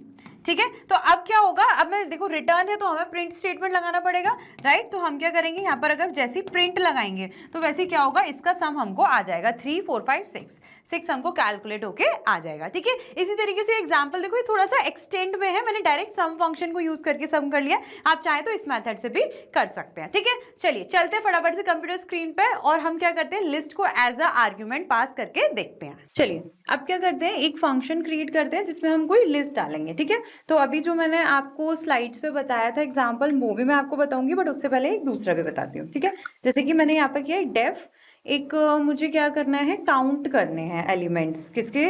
ठीक है, तो अब क्या होगा, अब मैं देखो रिटर्न है तो हमें प्रिंट स्टेटमेंट लगाना पड़ेगा, राइट। तो हम क्या करेंगे, यहाँ पर अगर जैसे प्रिंट लगाएंगे तो वैसे क्या होगा, इसका सम हमको आ जाएगा 3 4 5 6 हमको कैलकुलेट होके आ जाएगा। ठीक है, इसी तरीके से एग्जाम्पल देखो, ये थोड़ा सा एक्सटेंड में है, मैंने डायरेक्ट सम फंक्शन को यूज करके सम कर लिया, आप चाहे तो इस मेथड से भी कर सकते हैं। ठीक है, चलिए चलते हैं फटाफट से कंप्यूटर स्क्रीन पे और हम क्या करते हैं, लिस्ट को एज अ आर्ग्यूमेंट पास करके देखते हैं। चलिए अब क्या करते हैं, एक फंक्शन क्रिएट करते हैं जिसमें हम कोई लिस्ट डालेंगे। ठीक है, तो अभी जो मैंने आपको स्लाइड्स पे बताया था एग्जांपल, वो भी मैं आपको बताऊंगी, बट उससे पहले एक दूसरा भी बताती हूँ। ठीक है, जैसे कि मैंने यहाँ पे किया एक डेफ, एक मुझे क्या करना है, काउंट करने हैं एलिमेंट्स किसके,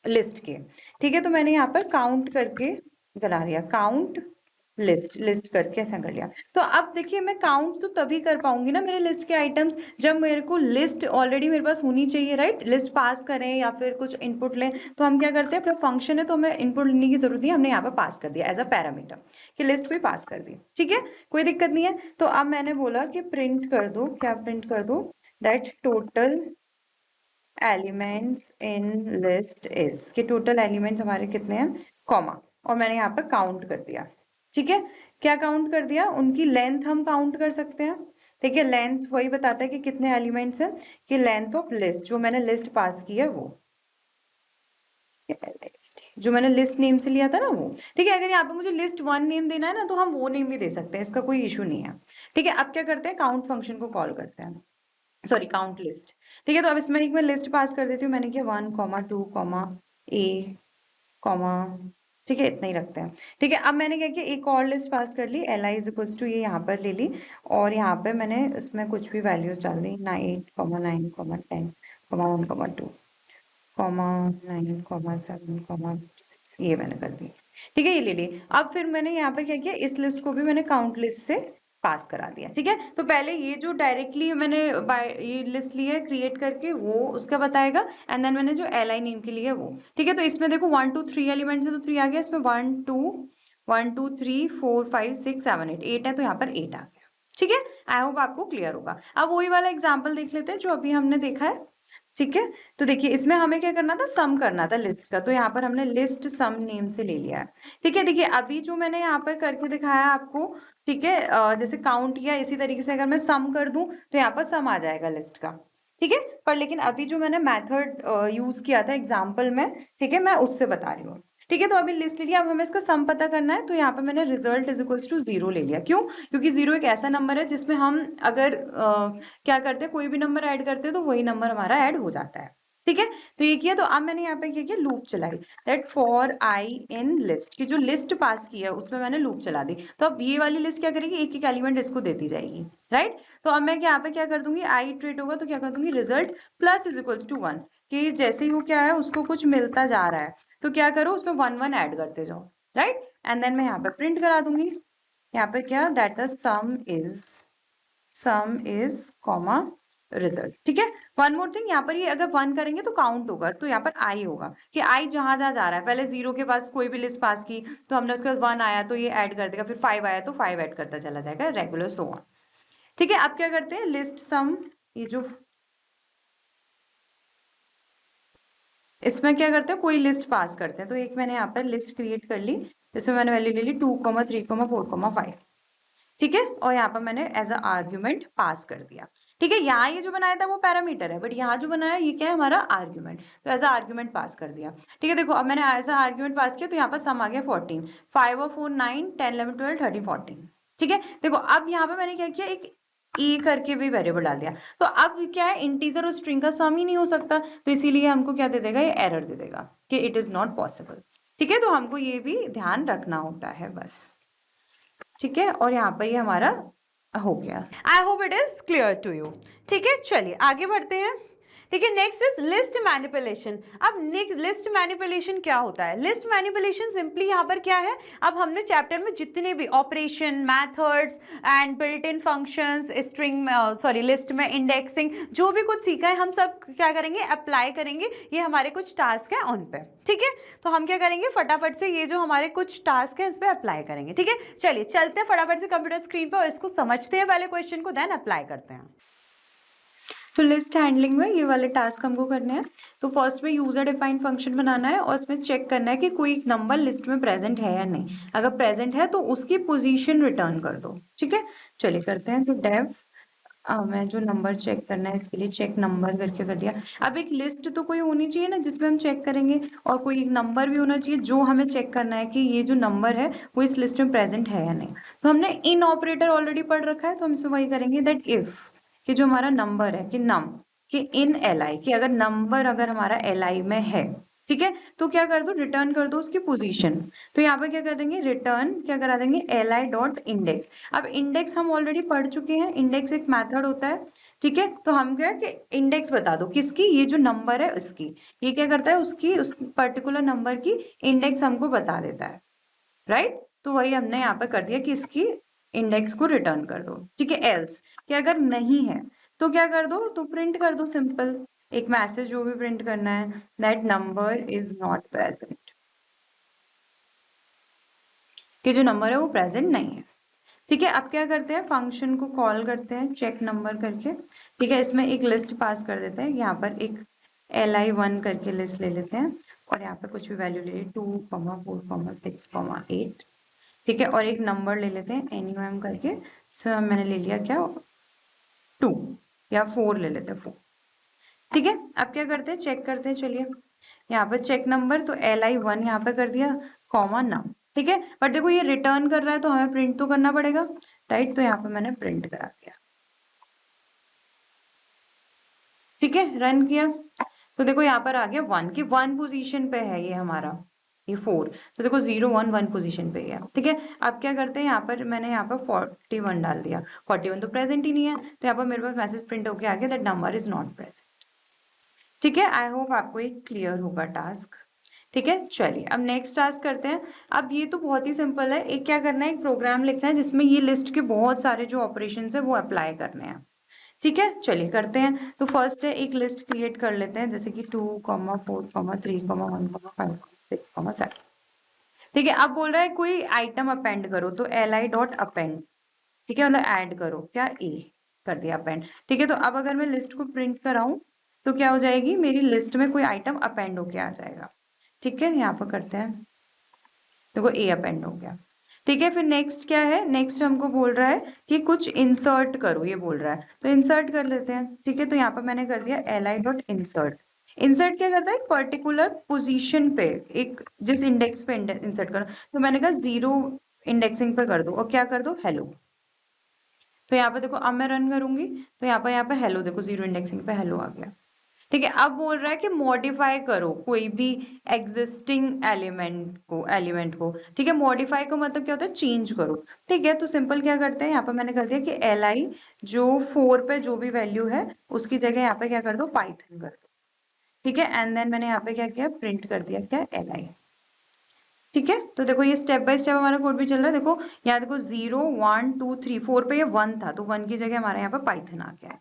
लिस्ट के। ठीक है, तो मैंने यहाँ पर काउंट करके बना लिया, काउंट लिस्ट करके ऐसा कर लिया। तो अब देखिए, मैं काउंट तो तभी कर पाऊंगी ना मेरे लिस्ट के आइटम्स, जब मेरे को लिस्ट ऑलरेडी मेरे पास होनी चाहिए, राइट। लिस्ट पास करें या फिर कुछ इनपुट लें तो हम क्या करते हैं, फिर फंक्शन है तो हमें इनपुट लेने की जरूरत नहीं, हमने यहाँ पर पास कर दिया एज अ पैरामीटर कि लिस्ट को ही पास कर दी। ठीक है, कोई दिक्कत नहीं है। तो अब मैंने बोला कि प्रिंट कर दो, क्या प्रिंट कर दो, that total elements in list is, कि टोटल एलिमेंट्स हमारे कितने हैं, कॉमा, और मैंने यहाँ पर काउंट कर दिया। ठीक है, क्या काउंट कर दिया, उनकी लेंथ हम काउंट कर सकते हैं। ठीक है, लेंथ वही बताता है कि कितने एलिमेंट्स हैं, कि लेंथ ऑफ लिस्ट, जो मैंने लिस्ट पास की है वो, जो मैंने लिस्ट नेम से लिया था ना वो। ठीक है, अगर यहाँ पे मुझे लिस्ट 1 नेम देना है ना तो हम वो नेम भी दे सकते हैं, इसका कोई इशू नहीं है। ठीक है, अब क्या करते हैं, काउंट फंक्शन को कॉल करते हैं, सॉरी काउंट लिस्ट। ठीक है, तो अब इसमें एक मैं लिस्ट पास कर देती हूँ, मैंने किया 1 2 a कॉमा, ठीक है, इतना ही रखते हैं। ठीक है, अब मैंने क्या किया, एक और लिस्ट पास कर ली, li इज इक्वल्स टू, ये यहाँ पर ले ली और यहाँ पे मैंने इसमें कुछ भी वैल्यूज डाल दी, 8 9 10 1 2 9 7 6, ये मैंने कर दी। ठीक है, ये ले ली। अब फिर मैंने यहाँ पर क्या किया, इस लिस्ट को भी मैंने काउंट लिस्ट से पास करा दिया। ठीक है, तो पहले ये जो डायरेक्टली मैंने ये लिस्ट ली है क्रिएट करके वो उसका बताएगा, एंड देन मैंने जो li नेम के लिए वो। ठीक है, तो इसमें देखो 1 2 3 एलिमेंट्स है तो 3 आ गया, इसमें 1 2 3 4 5 6 7 8 है तो यहाँ पर 8 आ गया। ठीक है, आई होप आपको क्लियर होगा। अब वही वाला एग्जाम्पल देख लेते हैं जो अभी हमने देखा है। ठीक है, तो देखिए इसमें हमें क्या करना था, सम करना था लिस्ट का, तो यहाँ पर हमने लिस्ट सम नेम से ले लिया है। ठीक है, देखिए अभी जो मैंने यहाँ पर करके दिखाया आपको, ठीक है, जैसे काउंट किया, इसी तरीके से अगर मैं सम कर दूं तो यहाँ पर सम आ जाएगा लिस्ट का। ठीक है, पर लेकिन अभी जो मैंने मेथड यूज किया था एग्जाम्पल में, ठीक है, मैं उससे बता रही हूँ। ठीक है, तो अभी लिस्ट ले लिया, अब हमें इसका सम पता करना है, तो यहाँ पे मैंने रिजल्ट इज इक्वल्स टू 0 ले लिया। क्यों, क्योंकि 0 एक ऐसा नंबर है जिसमें हम अगर क्या करते हैं, कोई भी नंबर ऐड करते हैं तो वही नंबर हमारा ऐड हो जाता है। ठीक है, तो ये किया, तो अब मैंने यहाँ पे क्या किया, लूप चलाई, that for I in list, की जो लिस्ट पास की है उसमें मैंने लूप चला दी। तो अब ये वाली लिस्ट क्या करेगी, एक एक एलिमेंट इसको देती जाएगी, राइट। तो अब मैं यहाँ पे क्या कर दूंगी, आई इटरेट होगा तो क्या कर दूंगी, result plus is equals to 1, कि जैसे ही वो क्या है उसको कुछ मिलता जा रहा है तो क्या करो, उसमें 1 1 ऐड करते जाओ, राइट। एंड देन मैं यहाँ पे प्रिंट करा दूंगी, यहाँ पे क्या, that the some is comma result. ठीक है, वन मोर थिंग, यहाँ पर ये अगर 1 करेंगे तो काउंट होगा, तो यहाँ पर आई होगा कि आई जहां जहां जा रहा है, पहले 0 के पास कोई भी लिस्ट पास की तो हमने उसके बाद 1 आया तो ये ऐड कर देगा, फिर 5 आया तो 5 ऐड करता चला जाएगा, रेगुलर सो ऑन। ठीक है, अब क्या करते हैं, लिस्ट सम, ये जो इसमें क्या करते हैं, कोई लिस्ट पास करते हैं, तो एक मैंने यहाँ पर लिस्ट क्रिएट कर ली, जिसमें मैंने वैल्यू ले ली 2 3 4 5। ठीक है, और यहाँ पर मैंने एज अ आर्ग्यूमेंट पास कर दिया। ठीक है, यहाँ ये जो बनाया था वो पैरामीटर है, बट यहाँ जो बनाया ये क्या है, हमारा आर्ग्यूमेंट, तो एज अ आर्ग्यूमेंट पास कर दिया। ठीक है, देखो अब मैंने एज अ आर्ग्यूमेंट पास किया तो यहाँ पर सम आ गया 14, 5 और 4 9 10 11 12 13 14। ठीक है, देखो अब यहाँ पे मैंने क्या किया, एक ए करके भी वेरिएबल डाल दिया। तो अब क्या है, इंटीजर और स्ट्रिंग का सम ही नहीं हो सकता, तो इसीलिए हमको क्या दे देगा, ये एरर दे देगा कि इट इज नॉट पॉसिबल। ठीक है, तो हमको ये भी ध्यान रखना होता है बस। ठीक है, और यहाँ पर ये हमारा हो गया। I hope it is clear to you. ठीक है, चलिए आगे बढ़ते हैं। ठीक है, नेक्स्ट इज लिस्ट मैनिपुलेशन। अब लिस्ट मैनिपुलेशन क्या होता है? लिस्ट मैनिपुलेशन सिंपली यहाँ पर क्या है, अब हमने चैप्टर में जितने भी operation, methods and built in functions, string list में इंडेक्सिंग, जो भी कुछ सीखा है हम सब क्या करेंगे, अप्लाई करेंगे। ये हमारे कुछ टास्क है उन पे। ठीक है, तो हम क्या करेंगे, फटाफट से ये जो हमारे कुछ टास्क है इस पे अप्लाई करेंगे। ठीक है, चलिए चलते हैं फटाफट से कंप्यूटर स्क्रीन पर और इसको समझते हैं पहले क्वेश्चन को, देन अप्लाई करते हैं। तो लिस्ट हैंडलिंग में ये वाले टास्क हमको करने हैं। तो फर्स्ट में यूजर डिफाइंड फंक्शन बनाना है और इसमें चेक करना है कि कोई नंबर लिस्ट में प्रेजेंट है या नहीं। अगर प्रेजेंट है तो उसकी पोजीशन रिटर्न कर दो। ठीक है, चलिए करते हैं। तो डेव मैं जो नंबर चेक करना है इसके लिए चेक नंबर करके कर दिया। अब एक लिस्ट तो कोई होनी चाहिए ना जिसमें हम चेक करेंगे, और कोई एक नंबर भी होना चाहिए जो हमें चेक करना है कि ये जो नंबर है वो इस लिस्ट में प्रेजेंट है या नहीं। तो हमने इन ऑपरेटर ऑलरेडी पढ़ रखा है, तो हम इसमें वही करेंगे, दैट इफ कि जो हमारा नंबर है कि नम कि इन एल आई, कि अगर नंबर अगर हमारा एल आई में है, ठीक है, तो क्या कर दो, रिटर्न कर दो उसकी पोजीशन। तो यहाँ पे क्या कर देंगे, रिटर्न क्या करा देंगे, एल आई डॉट इंडेक्स। अब इंडेक्स हम ऑलरेडी पढ़ चुके हैं, इंडेक्स एक मेथड होता है। ठीक है, तो हम क्या कि इंडेक्स बता दो किसकी, ये जो नंबर है उसकी। ये क्या करता है, उसकी उस पर्टिकुलर नंबर की इंडेक्स हमको बता देता है, राइट। तो वही हमने यहाँ पे कर दिया कि इसकी इंडेक्स को रिटर्न कर दो। ठीक है, एल्स कि अगर नहीं है तो क्या कर दो, तो प्रिंट कर दो सिंपल एक मैसेज जो भी प्रिंट करना है, that number is not present, कि जो नंबर है वो प्रेजेंट नहीं है। ठीक है, अब क्या करते हैं, फंक्शन को कॉल करते हैं चेक नंबर करके। ठीक है, इसमें एक लिस्ट पास कर देते हैं, यहाँ पर एक li1 करके लिस्ट ले लेते हैं और यहाँ पे कुछ भी वैल्यू ले लीजिए 2, 4, 6, 8। ठीक है, और एक नंबर ले लेते हैं NUM करके। सर मैंने ले लिया क्या, 2 या 4 ले लेते हैं 4। ठीक है, अब क्या करते हैं, चेक करते हैं। चलिए यहाँ पर चेक नंबर, तो li1 यहाँ पे कर दिया कॉमा नम। ठीक है, बट देखो ये रिटर्न कर रहा है तो हमें प्रिंट तो करना पड़ेगा, राइट। तो यहाँ पे मैंने प्रिंट करा दिया। ठीक है, रन किया तो देखो यहाँ पर आ गया 1 की 1 पोजीशन पे है ये हमारा, ये 4। तो देखो 0 1 1 पोजीशन पे है। ठीक है, अब क्या करते हैं, यहाँ पर मैंने यहाँ पर 41 डाल दिया। 41 तो प्रेजेंट ही नहीं है, तो यहाँ पर मेरे पास मैसेज प्रिंट होके आ गया that number is not present. ठीक है, आई होप आपको एक क्लियर होगा टास्क। ठीक है, चलिए अब नेक्स्ट टास्क करते हैं। अब ये तो बहुत ही सिंपल है, एक क्या करना है, एक प्रोग्राम लिखना है जिसमें ये लिस्ट के बहुत सारे जो ऑपरेशंस है वो अप्लाई करने हैं। ठीक है, चलिए करते हैं। तो फर्स्ट है एक लिस्ट क्रिएट कर लेते हैं, जैसे कि 2, 4, 3, 1, 5, 6, 7। ठीक है, अब बोल रहा है कोई आइटम अपेंड करो, तो li डॉट अपेंड। ठीक है, मतलब ऐड करो, क्या ए कर दिया अपेंड। ठीक है, तो अब अगर मैं लिस्ट को प्रिंट कराऊं तो क्या हो जाएगी, मेरी लिस्ट में कोई आइटम अपेंड होके आ जाएगा। ठीक है, यहाँ पर करते हैं, देखो ए अपेंड हो गया। ठीक है, फिर नेक्स्ट क्या है, नेक्स्ट हमको बोल रहा है कि कुछ इंसर्ट करो, ये बोल रहा है, तो इंसर्ट कर लेते हैं। ठीक है, तो यहाँ पर मैंने कर दिया li डॉट इंसर्ट। इंसर्ट क्या करता है, एक पर्टिकुलर पोजीशन पे, एक जिस इंडेक्स पे इंसर्ट करो, तो मैंने कहा 0 इंडेक्सिंग पे कर दो और क्या कर दो, हेलो। तो यहाँ पे देखो अब मैं रन करूंगी तो यहाँ पर हेलो, देखो 0 इंडेक्सिंग पे हेलो आ गया। ठीक है, अब बोल रहा है कि मॉडिफाई करो कोई भी एग्जिस्टिंग एलिमेंट को। ठीक है, मॉडिफाई का मतलब क्या होता है, चेंज करो। ठीक है, तो सिंपल क्या करते हैं, यहाँ पर मैंने कर दिया कि li जो 4 पे जो भी वैल्यू है उसकी जगह यहाँ पे क्या कर दो, पाइथन कर दो। ठीक है, एंड देन मैंने यहाँ पे क्या किया, प्रिंट कर दिया क्या, li। ठीक है, तो देखो ये स्टेप बाय स्टेप हमारा कोड भी चल रहा है। देखो यहाँ देखो 0 1 2 3 4 पे ये 1 था, तो 1 की जगह हमारे यहाँ पे पाइथन आ गया है।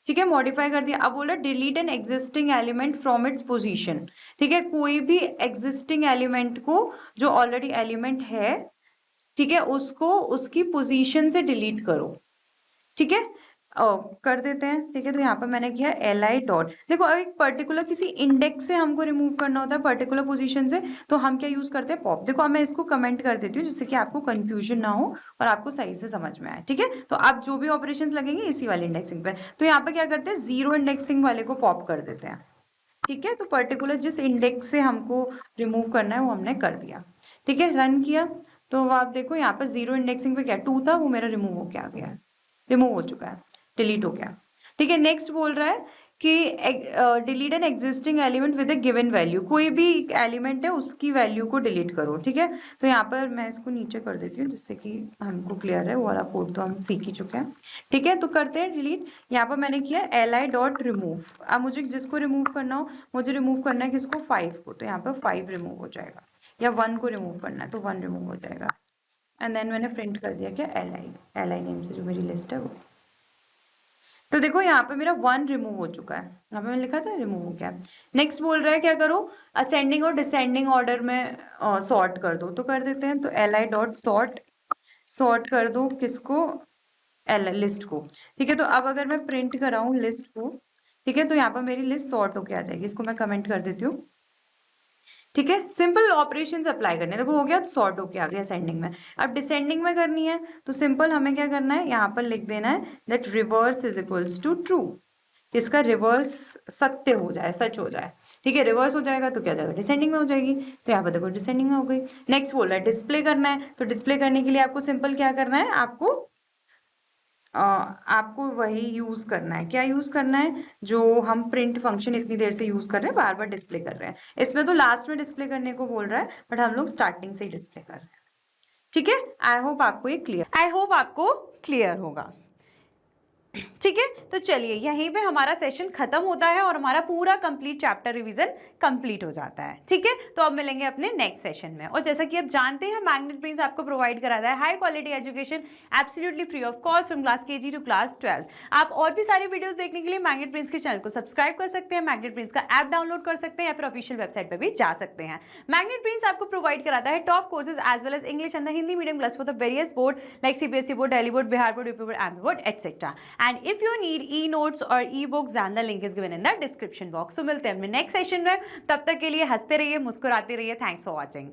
ठीक है, मॉडिफाई कर दिया। अब बोला delete an existing element from its position. ठीक है, कोई भी एग्जिस्टिंग एलिमेंट को, जो ऑलरेडी एलिमेंट है, ठीक है, उसको उसकी पोजीशन से डिलीट करो। ठीक है, कर देते हैं। ठीक है, तो यहाँ पर मैंने किया li डॉट, देखो अब एक पर्टिकुलर किसी इंडेक्स से हमको रिमूव करना होता है, पर्टिकुलर पोजीशन से, तो हम क्या यूज करते हैं, पॉप। देखो अब मैं इसको कमेंट कर देती हूँ जिससे कि आपको कंफ्यूजन ना हो और आपको सही से समझ में आए। ठीक है, तो आप जो भी ऑपरेशन लगेंगे इसी वाले इंडेक्सिंग पे, तो यहाँ पे क्या करते हैं, 0 इंडेक्सिंग वाले को पॉप कर देते हैं। ठीक है, तो पर्टिकुलर जिस इंडेक्स से हमको रिमूव करना है वो हमने कर दिया। ठीक है, रन किया तो आप देखो यहाँ पर 0 इंडेक्सिंग पे क्या 2 था, वो मेरा रिमूव होके आ गया है। रिमूव हो चुका है, डिलीट हो गया। ठीक है, नेक्स्ट बोल रहा है कि delete an existing element with a given value, कोई भी एलिमेंट है उसकी वैल्यू को डिलीट करो। ठीक है, तो यहाँ पर मैं इसको नीचे कर देती हूँ जिससे कि हमको क्लियर है, वो वाला कोड तो हम सीख ही चुके हैं। ठीक है, तो करते हैं डिलीट। यहाँ पर मैंने किया li.remove। अब मुझे जिसको रिमूव करना हो, मुझे रिमूव करना है किसको, 5 को, तो यहाँ पर 5 रिमूव हो जाएगा, या 1 को रिमूव करना है तो 1 रिमूव हो जाएगा। एंड देन मैंने प्रिंट कर दिया क्या, li नेम से जो मेरी लिस्ट है वो। तो देखो यहाँ पे मेरा 1 रिमूव हो चुका है, यहाँ पे मैंने लिखा था रिमूव हो गया। नेक्स्ट बोल रहा है क्या करो, असेंडिंग और डिसेंडिंग ऑर्डर में सॉर्ट कर दो, तो कर देते हैं। तो li.sort, सॉर्ट कर दो किसको, लिस्ट को। ठीक है, तो अब अगर मैं प्रिंट कराऊं लिस्ट को, ठीक है, तो यहाँ पर मेरी लिस्ट सॉर्ट होके आ जाएगी। इसको मैं कमेंट कर देती हूँ। ठीक है, सिंपल ऑपरेशंस अप्लाई करने, देखो हो गया, तो सॉर्ट होके आ गया असेंडिंग में। अब डिसेंडिंग में करनी है तो सिंपल हमें क्या करना है, यहाँ पर लिख देना है that reverse is equals to true, इसका रिवर्स सत्य हो जाए, सच हो जाए। ठीक है, रिवर्स हो जाएगा तो क्या जाएगा, डिसेंडिंग में हो जाएगी। तो यहाँ पर देखो डिसेंडिंग में हो गई। नेक्स्ट बोल रहा है डिस्प्ले करना है, तो डिस्प्ले करने के लिए आपको सिंपल क्या करना है, आपको वही यूज करना है। क्या यूज करना है, जो हम प्रिंट फंक्शन इतनी देर से यूज कर रहे हैं, बार बार डिस्प्ले कर रहे हैं। इसमें तो लास्ट में डिस्प्ले करने को बोल रहा है, बट हम लोग स्टार्टिंग से ही डिस्प्ले कर रहे हैं। ठीक है, आई होप आपको क्लियर होगा। ठीक है, तो चलिए यहीं पे हमारा सेशन खत्म होता है और हमारा पूरा कंप्लीट चैप्टर रिवीजन कंप्लीट हो जाता है। ठीक है, तो अब मिलेंगे अपने नेक्स्ट सेशन में। और जैसा कि आप जानते हैं, मैग्नेट प्रिंस आपको प्रोवाइड कराता है high quality education absolutely free of cost from class KG to class 12। आप और भी सारी वीडियोस देखने के लिए मैग्नेट प्रिंस के चैनल को सब्सक्राइब कर सकते हैं, मैग्नेट प्रिंस का ऐप डाउनलोड कर सकते हैं, या फिर ऑफिशियल वेबसाइट पर भी जा सकते हैं। मैग्नेट प्रिंस आपको प्रोवाइड कराता है top courses as well as English and the Hindi medium class for the various board like CBSE board, Delhi board, Bihar board, UP board, MP board, etcetera. And if you need e-notes or e-books, then the link is given in the description box. So मिलते हैं अपने next session में, तब तक के लिए हंसते रहिए, मुस्कुराते रहिए। Thanks for watching.